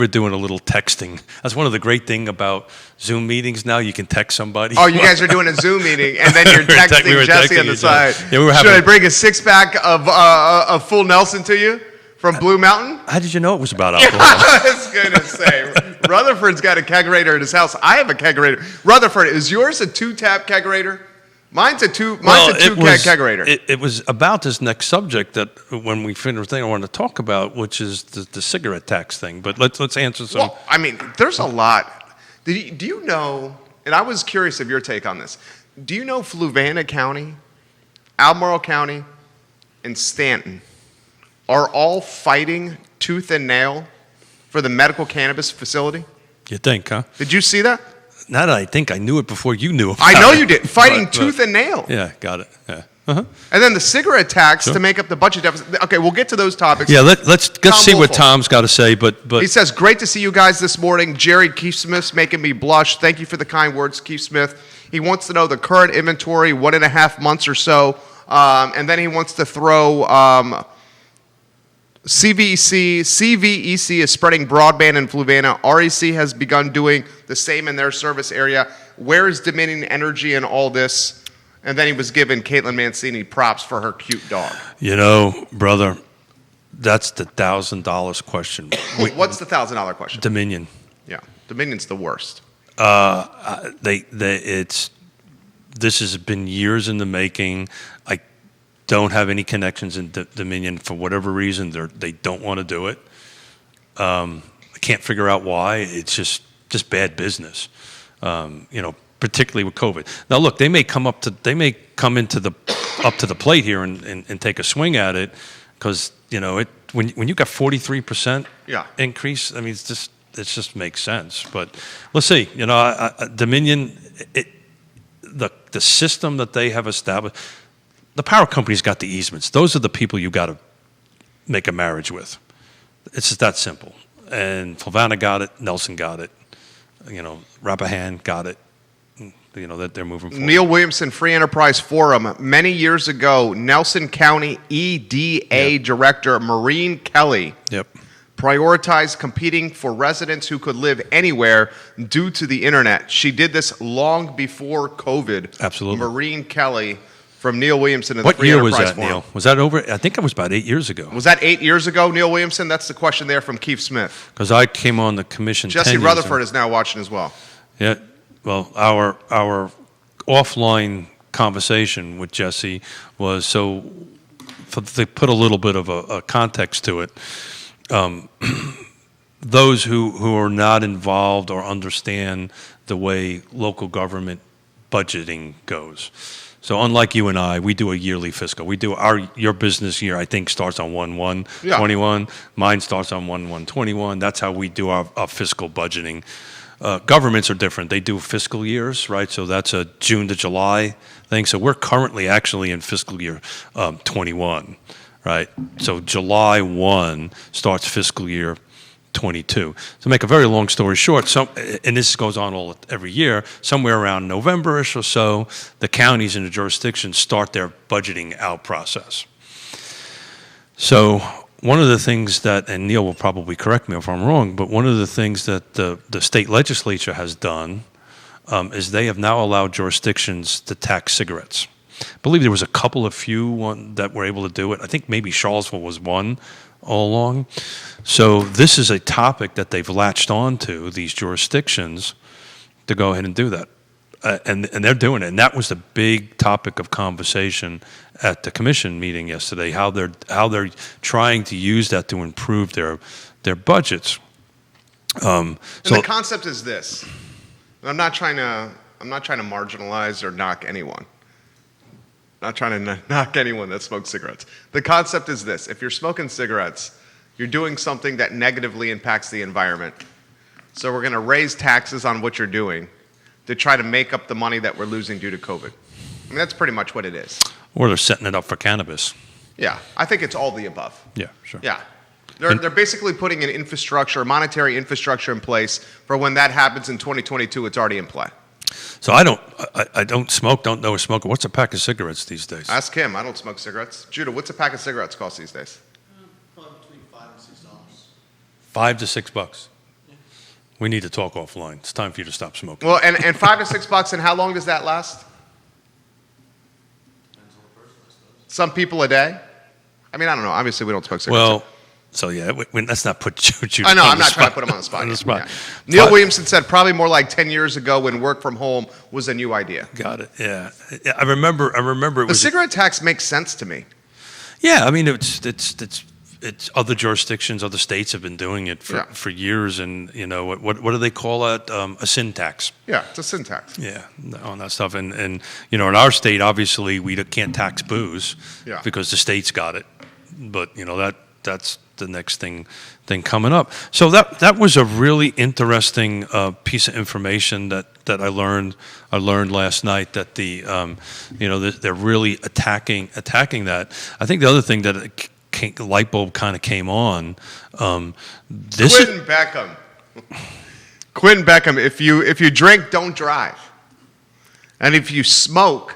doing a little texting. That's one of the great things about Zoom meetings now. You can text somebody. Oh, you guys are doing a Zoom meeting, and then you're texting Jesse on the side. Yeah, Should I bring a six-pack of full Nelson to you from Blue Mountain? How did you know it was about alcohol? I was going to say, Rutherford's got a kegerator in his house. I have a kegerator. Rutherford, is yours a two-tap kegerator? Mine's a kegerator. It was about this next subject that when we finish the thing I wanted to talk about, which is the cigarette tax thing. But let's answer some. Well, I mean, there's a lot. Do you know, and I was curious of your take on this, do you know Fluvanna County, Albemarle County, and Stanton are all fighting tooth and nail for the medical cannabis facility? You think, huh? Did you see that? Now that I think I knew it before you knew about I know it. you did. Fighting tooth and nail. Yeah, got it. Yeah. Uh-huh. And then the cigarette tax Sure. to make up the budget deficit. Okay, we'll get to those topics. Yeah, let's see what Wolfolk. Tom's got to say. But He says, great to see you guys this morning. Jerry Keith Smith's making me blush. Thank you for the kind words, Keith Smith. He wants to know the current inventory, 1.5 months or so. And then he wants to throw CVEC is spreading broadband in Fluvanna. REC has begun doing the same in their service area. Where is Dominion Energy in all this? And then he was giving Katelyn Mancini props for her cute dog. Brother, that's the $1,000 question. What's the $1,000 question? Dominion. Yeah, Dominion's the worst. This has been years in the making. I don't have any connections in Dominion for whatever reason. They don't want to do it. I can't figure out why. It's just bad business. Particularly with COVID. Now, look, they may come up to the plate here and take a swing at it, because when you got 43% increase, I mean, it just makes sense. But let's see. Dominion, the system that they have established. The power company's got the easements. Those are the people you got to make a marriage with. It's just that simple. And Fluvanna got it. Nelson got it. Rappahannock got it. That they're moving forward. Neil Williamson, Free Enterprise Forum. Many years ago, Nelson County EDA Director Maureen Kelly prioritized competing for residents who could live anywhere due to the internet. She did this long before COVID. Absolutely. Maureen Kelly from Neil Williamson and the Free Enterprise Forum. What year was that, Neil? Was that over? I think it was about 8 years ago. Was that 8 years ago, Neil Williamson? That's the question there from Keith Smith. Because I came on the commission 10 Jesse years Rutherford ago. is now watching as well. Yeah. Well, our offline conversation with Jesse was they put a little bit of a context to it. Those who are not involved or understand the way local government budgeting goes. So unlike you and I, we do a yearly fiscal. We do your business year, I think, starts on 1/1/21. Mine starts on 1/1/21. That's how we do our fiscal budgeting. Governments are different. They do fiscal years, right? So that's a June to July thing. So we're currently actually in fiscal year 21, right? So July 1 starts fiscal year 2022. To make a very long story short, and this goes on every year, somewhere around November-ish or so, the counties and the jurisdictions start their budgeting out process. So one of the things that, and Neil will probably correct me if I'm wrong, but one of the things that the state legislature has done is they have now allowed jurisdictions to tax cigarettes. I believe there was a couple of few that were able to do it. I think maybe Charlottesville was one all along. So this is a topic that they've latched on to, these jurisdictions, to go ahead and do that. And they're doing it. And that was the big topic of conversation at the commission meeting yesterday, how they're trying to use that to improve their budgets. And the concept is this. I'm not trying to marginalize or knock anyone. Not trying to knock anyone that smokes cigarettes. The concept is this. If you're smoking cigarettes, you're doing something that negatively impacts the environment. So we're going to raise taxes on what you're doing to try to make up the money that we're losing due to COVID. I mean, that's pretty much what it is. Or they're setting it up for cannabis. Yeah, I think it's all the above. Yeah, sure. Yeah. They're basically putting an infrastructure, monetary infrastructure in place for when that happens in 2022, it's already in play. So I don't smoke, don't know a smoker. What's a pack of cigarettes these days? Ask him. I don't smoke cigarettes. Judah, what's a pack of cigarettes cost these days? Probably between $5 and $6. $5 to $6. We need to talk offline. It's time for you to stop smoking. Well, and $5 to $6, and how long does that last? Depends on the person, I suppose. Some people a day? I mean, I don't know. Obviously, we don't smoke cigarettes. Well, so yeah, let's not put you I know, on I'm the not trying to spot. put him on the spot. On the Yeah, spot. yeah. Neil Williamson said probably more like 10 years ago when work from home was a new idea. Got it. Yeah, I remember. It The was cigarette tax makes sense to me. Yeah, I mean it's other jurisdictions, other states have been doing it for years, and you know what do they call it? A sin tax. Yeah, it's a sin tax. Yeah, on that stuff, and you know in our state obviously we can't tax booze because the state's got it, but you know that's the next thing coming up. So that was a really interesting piece of information that I learned last night, that they're really attacking that. I think the other thing that light bulb kind of came on. Quentin Beckham. Quentin Beckham. If you drink, don't drive, and if you smoke,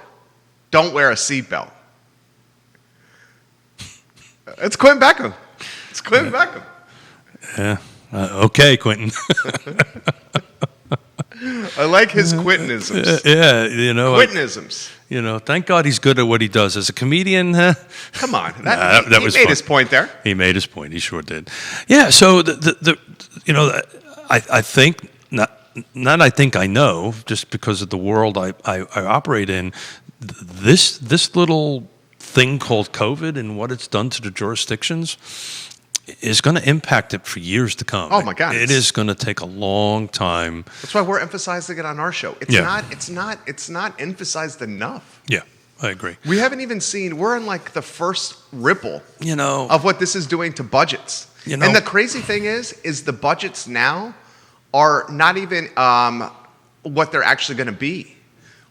don't wear a seatbelt. It's Quentin Beckham. It's Quentin Beckham. Yeah. Okay, Quentin. I like his Quintinisms. Yeah, you know. Quintinisms. You know, thank God he's good at what he does. As a comedian, Come on. That was he made fun. his point there. He made his point. He sure did. Yeah, so I think, not I think I know, just because of the world I operate in, this little thing called COVID and what it's done to the jurisdictions is going to impact it for years to come. Oh my God! It is going to take a long time. That's why we're emphasizing it on our show. It's not emphasized enough. Yeah, I agree. We haven't even seen. We're in like the first ripple, of what this is doing to budgets. And the crazy thing is the budgets now are not even what they're actually going to be.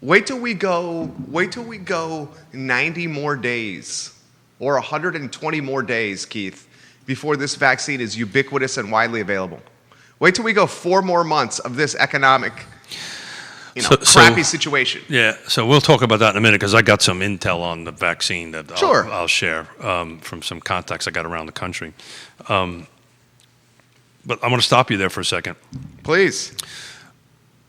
Wait till we go 90 more days or 120 more days, Keith, before this vaccine is ubiquitous and widely available. Wait till we go 4 more months of this economic, crappy situation. Yeah, so we'll talk about that in a minute, because I got some intel on the vaccine that I'll share from some contacts I got around the country. But I want to stop you there for a second. Please.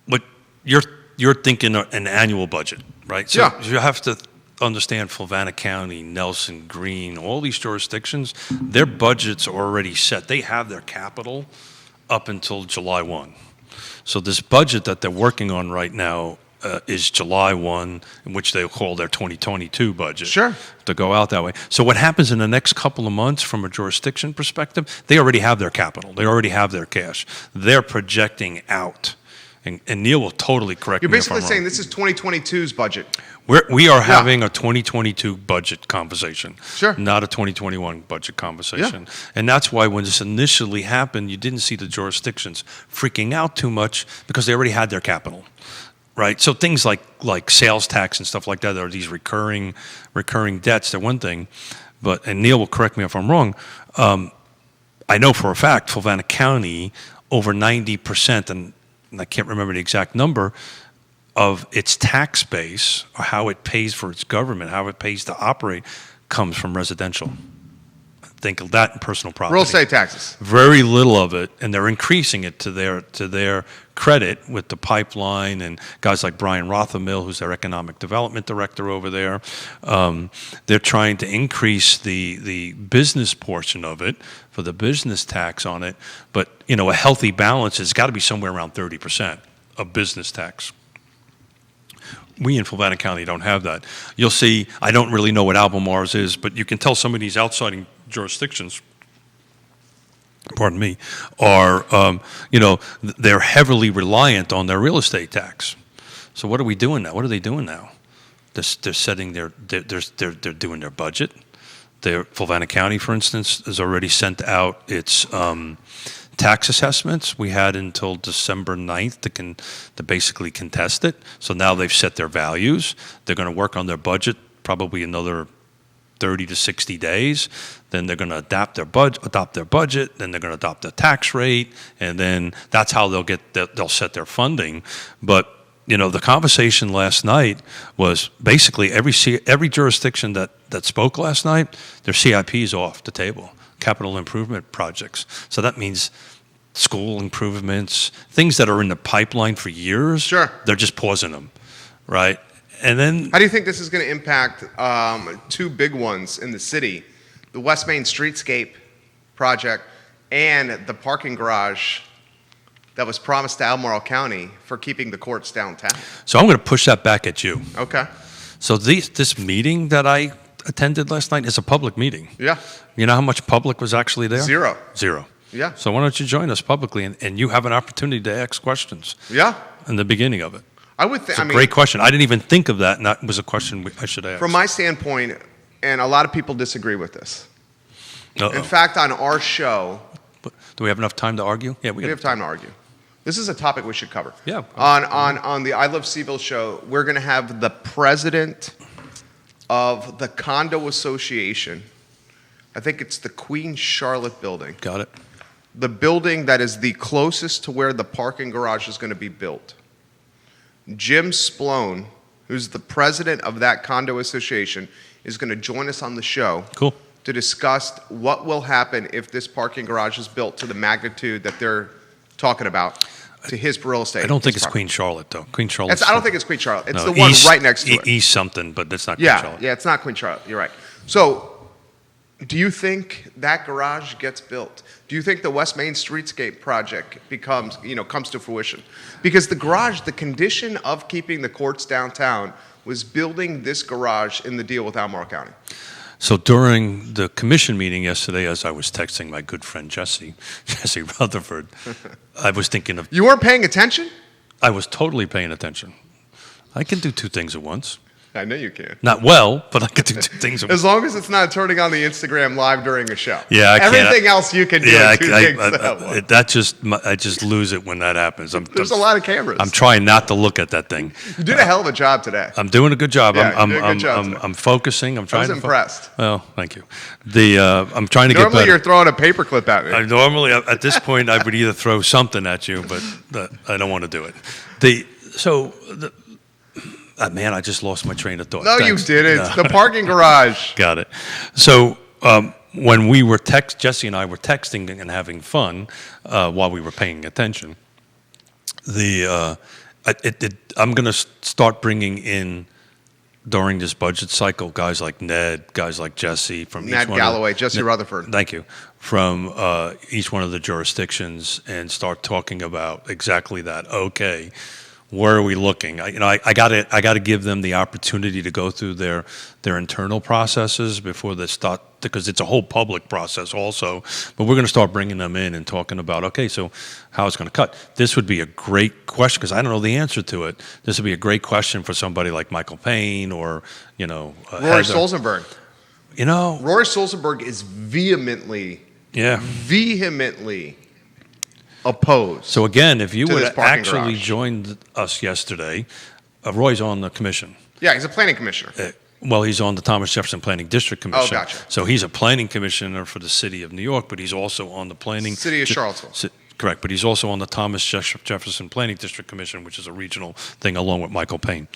But you're thinking an annual budget, right? So you have to understand Fluvanna County, Nelson, Greene, all these jurisdictions, their budgets are already set. They have their capital up until July 1. So this budget that they're working on right now is July 1, in which they'll call their 2022 budget. Sure. To go out that way. So what happens in the next couple of months from a jurisdiction perspective, they already have their capital. They already have their cash. They're projecting out. And Neil will totally correct me if I'm wrong. You're basically saying this is 2022's budget. We are having a 2022 budget conversation, sure, not a 2021 budget conversation. Yeah. And that's why when this initially happened, you didn't see the jurisdictions freaking out too much, because they already had their capital, right? So things like sales tax and stuff like that are these recurring debts. They're one thing, and Neil will correct me if I'm wrong. I know for a fact, Fulvana County, over 90%, and I can't remember the exact number, of its tax base, or how it pays for its government, how it pays to operate, comes from residential. Think of that in personal property. Real estate taxes. Very little of it, and they're increasing it to their credit with the pipeline and guys like Brian Rothermill, who's their economic development director over there. They're trying to increase the business portion of it for the business tax on it, but a healthy balance has got to be somewhere around 30% of business tax. We in Fulvana County don't have that. You'll see, I don't really know what Albemarle's is, but you can tell some of these outside jurisdictions, pardon me, are, they're heavily reliant on their real estate tax. So what are we doing now? What are they doing now? They're setting they're doing their budget. Fulvana County, for instance, has already sent out its tax assessments. We had until December 9th to basically contest it. So now they've set their values. They're going to work on their budget probably another 30 to 60 days. Then they're going to adopt their budget. Then they're going to adopt the tax rate, and then that's how they'll set their funding. But the conversation last night was basically every jurisdiction that spoke last night, their CIP is off the table. Capital improvement projects. So that means school improvements, things that are in the pipeline for years. Sure. They're just pausing them, right? And then, how do you think this is going to impact two big ones in the city, the West Main Streetscape project and the parking garage that was promised to Albemarle County for keeping the courts downtown? so I'm going to push that back at you. Okay. So this meeting that I attended last night is a public meeting. Yeah. You know how much public was actually there? Zero. Yeah. So why don't you join us publicly, and you have an opportunity to ask questions Yeah. in the beginning of it. I would think. It's a great question. I didn't even think of that, and that was a question I should ask. From my standpoint, and a lot of people disagree with this. Uh-oh. In fact, on our show, Do we have enough time to argue? Yeah, we have time to argue. This is a topic we should cover. Yeah. On the I Love CVille show, we're going to have the president of the condo association. I think it's the Queen Charlotte building. Got it. The building that is the closest to where the parking garage is going to be built. Jim Splone, who's the president of that condo association, is going to join us on the show. Cool. To discuss what will happen if this parking garage is built to the magnitude that they're talking about to his real estate. I don't think it's Queen Charlotte, though. Queen Charlotte. I don't think it's Queen Charlotte. It's the one right next to it. East something, but that's not Queen Charlotte. Yeah, it's not Queen Charlotte. You're right. So, do you think that garage gets built? Do you think the West Main Streetscape project comes to fruition? Because the condition of keeping the courts downtown was building this garage in the deal with Albemarle County. So during the commission meeting yesterday, as I was texting my good friend Jesse Rutherford, I was thinking of... You weren't paying attention? I was totally paying attention. I can do two things at once. I know you can. Not well, but I can do two things at once. As long as it's not turning on the Instagram live during a show. Yeah, I can't. Everything else you can do. Yeah, two things at once. I just lose it when that happens. There's a lot of cameras. I'm trying not to look at that thing. You did a hell of a job today. I'm doing a good job. Yeah, you did a good job today. I'm focusing. I'm trying. I was impressed. Well, thank you. I'm trying to get better. Normally you're throwing a paperclip at me. Normally at this point I would either throw something at you, but I don't want to do it. Man, I just lost my train of thought. No, Thanks. you didn't. No. The parking garage. Got it. So when we were Jesse and I were texting and having fun while we were paying attention, I'm going to start bringing in during this budget cycle guys like Ned, guys like Jesse from Ned Galloway, Jesse Rutherford. Thank you. From each one of the jurisdictions, and start talking about exactly that. Okay. Where are we looking? I got to give them the opportunity to go through their internal processes before they start, because it's a whole public process also. But we're going to start bringing them in and talking about, okay, so how it's going to cut. This would be a great question because I don't know the answer to it. This would be a great question for somebody like Michael Payne or Rory Heather. Solzenberg. Rory Solzenberg is vehemently opposed. So again, if you would have actually garage. joined us yesterday, Roy's on the commission. Yeah, he's a planning commissioner. Well, he's on the Thomas Jefferson Planning District Commission. Oh, gotcha. So he's a planning commissioner for the city of New York, but he's also on the planning. City of Charlottesville. Correct, but he's also on the Thomas Jefferson Planning District Commission, which is a regional thing, along with Michael Payne.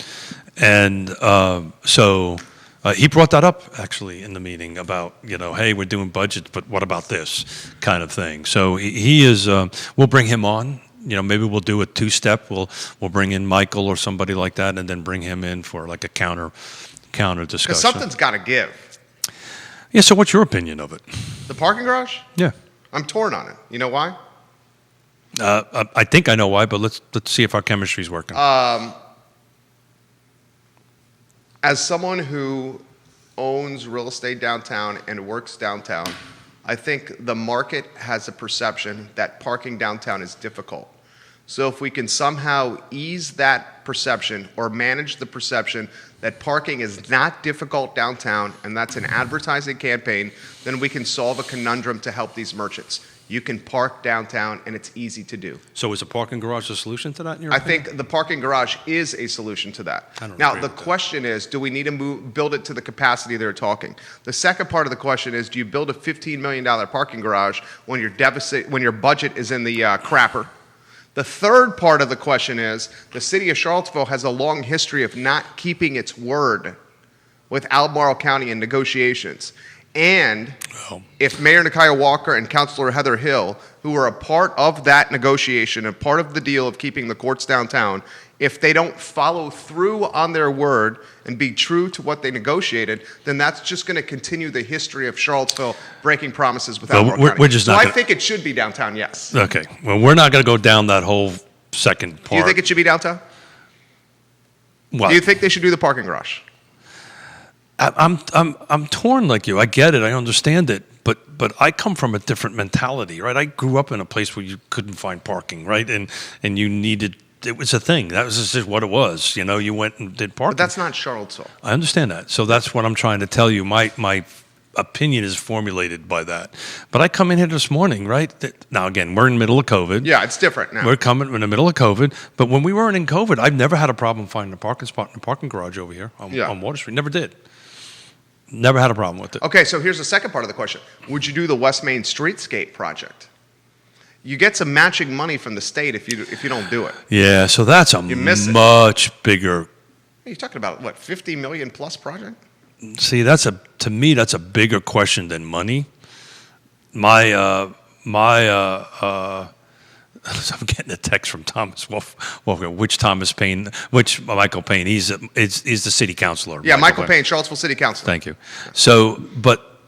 And he brought that up, actually, in the meeting about, hey, we're doing budgets, but what about this kind of thing? So he is, we'll bring him on. Maybe we'll do a two-step. We'll bring in Michael or somebody like that, and then bring him in for like a counter discussion. Because something's got to give. Yeah, so what's your opinion of it? The parking garage? Yeah. I'm torn on it. You know why? I think I know why, but let's see if our chemistry's working. As someone who owns real estate downtown and works downtown, I think the market has a perception that parking downtown is difficult. So if we can somehow ease that perception or manage the perception that parking is not difficult downtown, and that's an advertising campaign, then we can solve a conundrum to help these merchants. You can park downtown, and it's easy to do. So is a parking garage a solution to that, in your I opinion? think the parking garage is a solution to that. I don't Now, agree the with that. question is, do we need to build it to the capacity they're talking? The second part of the question is, do you build a $15 million parking garage when your budget is in the crapper? The third part of the question is, the city of Charlottesville has a long history of not keeping its word with Albemarle County in negotiations. And if Mayor Nikiah Walker and Councilor Heather Hill, who were a part of that negotiation and part of the deal of keeping the courts downtown, if they don't follow through on their word and be true to what they negotiated, then that's just going to continue the history of Charlottesville breaking promises with Albemarle County. we're just so not I gonna- think it should be downtown, yes. Okay. Well, we're not going to go down that whole second part. Do you think it should be downtown? What? Do you think they should do the parking garage? I'm torn like you. I get it. I understand it. But I come from a different mentality, right? I grew up in a place where you couldn't find parking, right? And you needed, it was a thing. That was just what it was. You went and did parking. But that's not Charlottesville. I understand that. So that's what I'm trying to tell you. My opinion is formulated by that. But I come in here this morning, right? Now, again, we're in the middle of COVID. Yeah, it's different now. We're coming in the middle of COVID. But when we weren't in COVID, I've never had a problem finding a parking spot in a parking garage over here on Water Street. Never did. Never had a problem with it. Okay, so here's the second part of the question. Would you do the West Main Streetscape project? You get some matching money from the state if you don't do it. Yeah, so that's a miss it. much bigger. You're talking about, what, 50 million plus project? See, to me, that's a bigger question than money. I'm getting a text from Thomas Wolfgang. Which Michael Payne? He's the city councilor. Yeah, Michael Payne, Charlottesville City Council. Thank you. So, but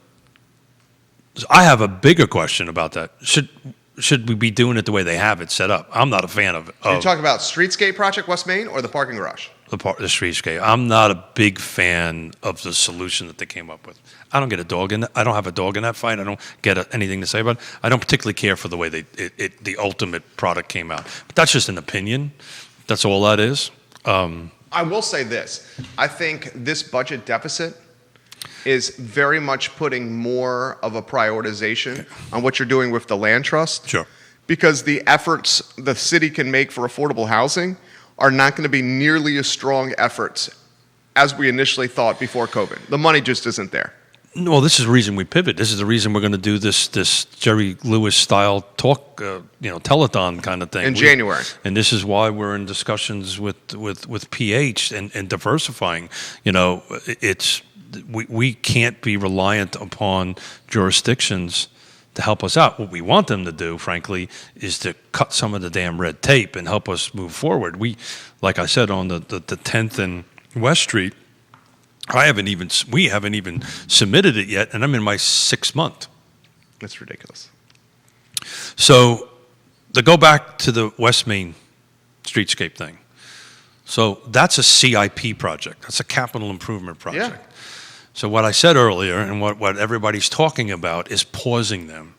I have a bigger question about that. Should we be doing it the way they have it set up? I'm not a fan of it. You're talking about Streetscape project, West Main, or the parking garage? The streetscape. I'm not a big fan of the solution that they came up with. I don't get a dog in that. I don't have a dog in that fight. I don't get anything to say about it. I don't particularly care for the way the ultimate product came out. But that's just an opinion. That's all that is. I will say this. I think this budget deficit is very much putting more of a prioritization on what you're doing with the land trust. Sure. Because the efforts the city can make for affordable housing are not going to be nearly as strong efforts as we initially thought before COVID. The money just isn't there. Well, this is the reason we pivot. This is the reason we're going to do this Jerry Lewis style talk, telethon kind of thing In January. And this is why we're in discussions with PH and diversifying. We can't be reliant upon jurisdictions to help us out. What we want them to do, frankly, is to cut some of the damn red tape and help us move forward. Like I said, on the 10th and West Street, we haven't even submitted it yet, and I'm in my 6th month. That's ridiculous. So to go back to the West Main streetscape thing. So that's a CIP project. That's a capital improvement project. Yeah. So what I said earlier and what everybody's talking about is pausing them.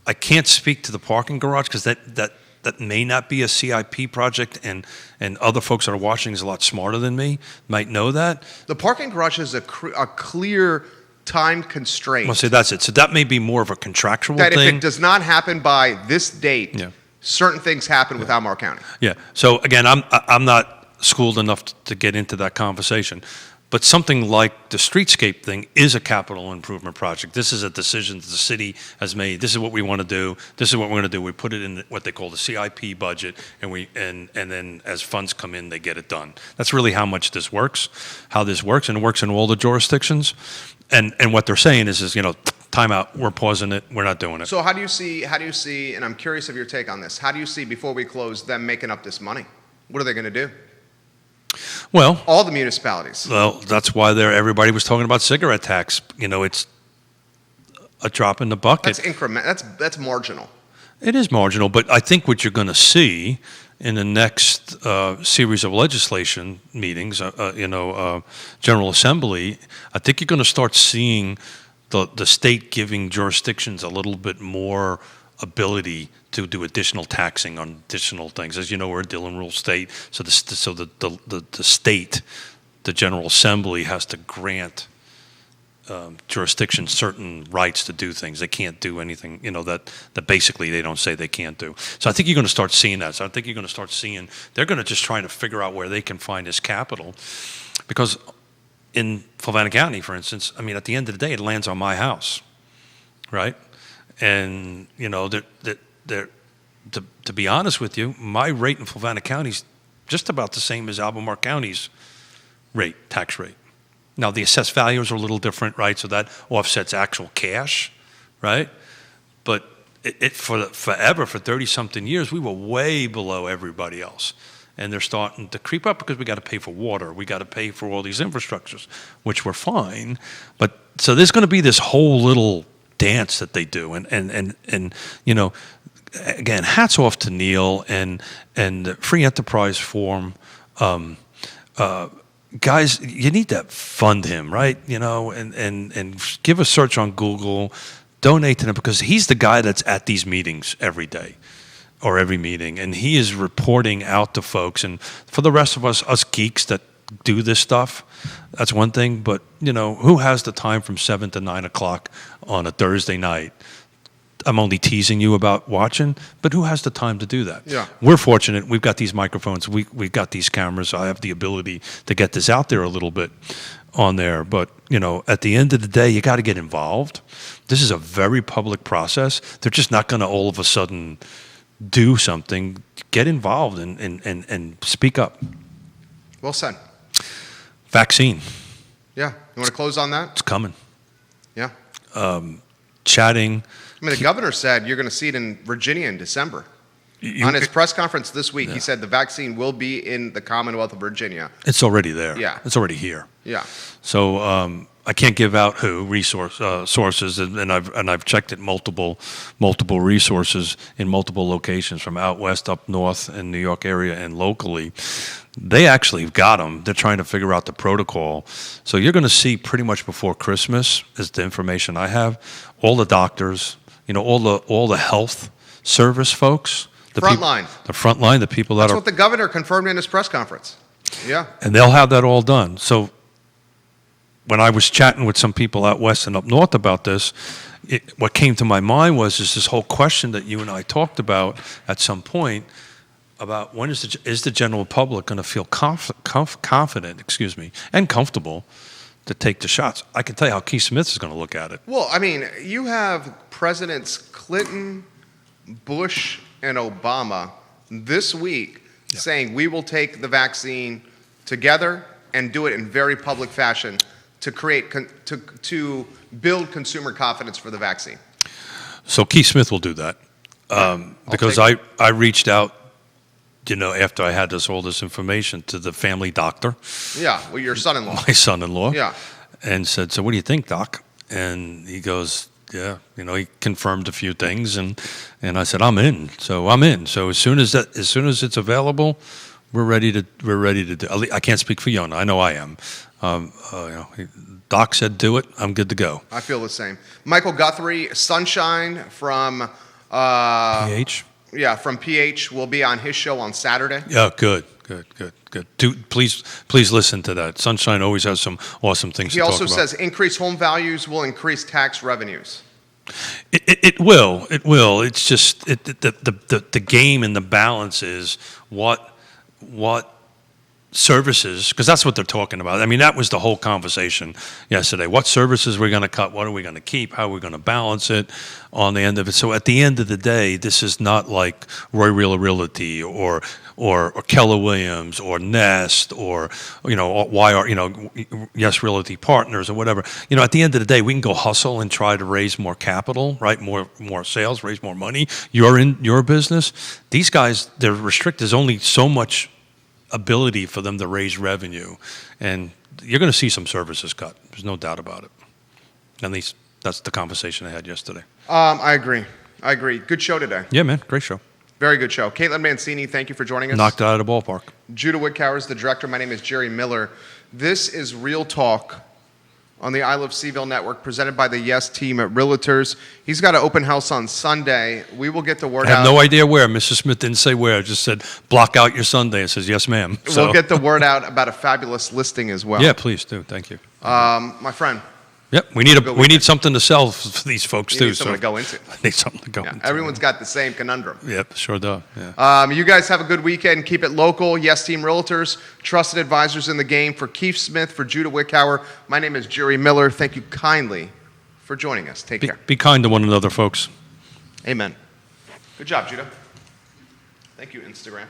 I can't speak to the parking garage because that may not be a CIP project, and other folks that are watching is a lot smarter than me, might know that. The parking garage is a clear time constraint. Well, see, that's it. So that may be more of a contractual that thing. if it does not happen by this date, Yeah. certain things happen with Albemarle County. Yeah. So again, I'm not schooled enough to get into that conversation. But something like the streetscape thing is a capital improvement project. This is a decision that the city has made. This is what we want to do. This is what we're going to do. We put it in what they call the CIP budget, and then as funds come in, they get it done. That's really how this works, and it works in all the jurisdictions. And what they're saying is time out. We're pausing it. We're not doing it. So how do you see, and I'm curious of your take on this, how do you see, before we close, them making up this money? What are they going to do? Well, all the municipalities. Well, that's why everybody was talking about cigarette tax. It's a drop in the bucket. That's marginal. It is marginal, but I think what you're going to see in the next series of legislation meetings, General Assembly, I think you're going to start seeing the state giving jurisdictions a little bit more ability to do additional taxing on additional things. As you know, we're a Dillon Rule state, so the state, the General Assembly has to grant jurisdictions certain rights to do things. They can't do anything, that basically they don't say they can't do. So I think you're going to start seeing that. So I think you're going to start seeing, they're going to just try to figure out where they can find this capital. Because in Fluvanna County, for instance, at the end of the day, it lands on my house, right? And, to be honest with you, my rate in Fluvanna County is just about the same as Albemarle County's tax rate. Now, the assessed values are a little different, right? So that offsets actual cash, right? But for 30-something years, we were way below everybody else. And they're starting to creep up because we got to pay for water. We got to pay for all these infrastructures, which we're fine. But so there's going to be this whole little dance that they do. And again, hats off to Neil and the Free Enterprise Forum. Guys, you need to fund him, right? And give a search on Google, donate to him, because he's the guy that's at these meetings every day or every meeting, and he is reporting out to folks. And for the rest of us geeks that do this stuff, that's one thing, but who has the time from 7 to 9 o'clock on a Thursday night? I'm only teasing you about watching, but who has the time to do that? Yeah. We're fortunate. We've got these microphones. We've got these cameras. I have the ability to get this out there a little bit on there. But, at the end of the day, you got to get involved. This is a very public process. They're just not going to all of a sudden do something. Get involved and speak up. Well said. Vaccine. Yeah. You want to close on that? It's coming. Yeah. Chatting. The governor said you're going to see it in Virginia in December. On his press conference this week, he said the vaccine will be in the Commonwealth of Virginia. It's already there. Yeah. It's already here. Yeah. So I can't give out sources, and I've checked at multiple resources in multiple locations from out west, up north, in New York area, and locally. They actually got them. They're trying to figure out the protocol. So you're going to see pretty much before Christmas, is the information I have, all the doctors, all the health service folks. The front line, the people that That's are. what the governor confirmed in his press conference. Yeah. And they'll have that all done. So when I was chatting with some people out west and up north about this, what came to my mind was this whole question that you and I talked about at some point about when is the general public going to feel confident, and comfortable to take the shots. I can tell you how Keith Smith is going to look at it. Well, you have Presidents Clinton, Bush, and Obama this week saying we will take the vaccine together and do it in very public fashion to create to build consumer confidence for the vaccine. So Keith Smith will do that because I reached out, after I had all this information to the family doctor. Yeah, well, your son-in-law. My son-in-law. Yeah. And said, so what do you think, Doc? And he goes, yeah, he confirmed a few things, and I said, I'm in. So I'm in. So as soon as it's available, we're ready to do. I can't speak for Yonna. I know I am. Doc said do it. I'm good to go. I feel the same. Michael Guthrie, Sunshine from PH. Yeah, from PH will be on his show on Saturday. Yeah, good. Please listen to that. Sunshine always has some awesome things to talk about. He also says increased home values will increase tax revenues. It will. It's just the game and the balance is what services, because that's what they're talking about. I mean, that was the whole conversation yesterday. What services we're going to cut? What are we going to keep? How are we going to balance it on the end of it? So at the end of the day, this is not like Roy Wheeler Realty or Keller Williams or Nest or Yes Realty Partners or whatever. At the end of the day, we can go hustle and try to raise more capital, right? More sales, raise more money. You're in your business. These guys, they're restricted. There's only so much ability for them to raise revenue, and you're going to see some services cut. There's no doubt about it. At least that's the conversation I had yesterday. I agree. Good show today. Yeah, man, great show. Very good show. Katelyn Mancini, thank you for joining us. Knocked it out of the ballpark. Judah Woodcower is the director. My name is Jerry Miller. This is Real Talk on the I Love CVille Network, presented by the Yes team at Realtors. He's got an open house on Sunday. We will get the word out. I have no idea where. Mrs. Smith didn't say where. Just said, block out your Sunday. It says, yes, ma'am. So. We'll get the word out about a fabulous listing as well. Yeah, please do. Thank you. My friend. Yep, we need something to sell for these folks, too. Need something to go into. Need something to go into. Everyone's got the same conundrum. Yep, sure does. Yeah. You guys have a good weekend. Keep it local. Yes Team Realtors, trusted advisors in the game. For Keith Smith, for Judah Woodcower, my name is Jerry Miller. Thank you kindly for joining us. Take care. Be kind to one another, folks. Amen. Good job, Judah. Thank you, Instagram.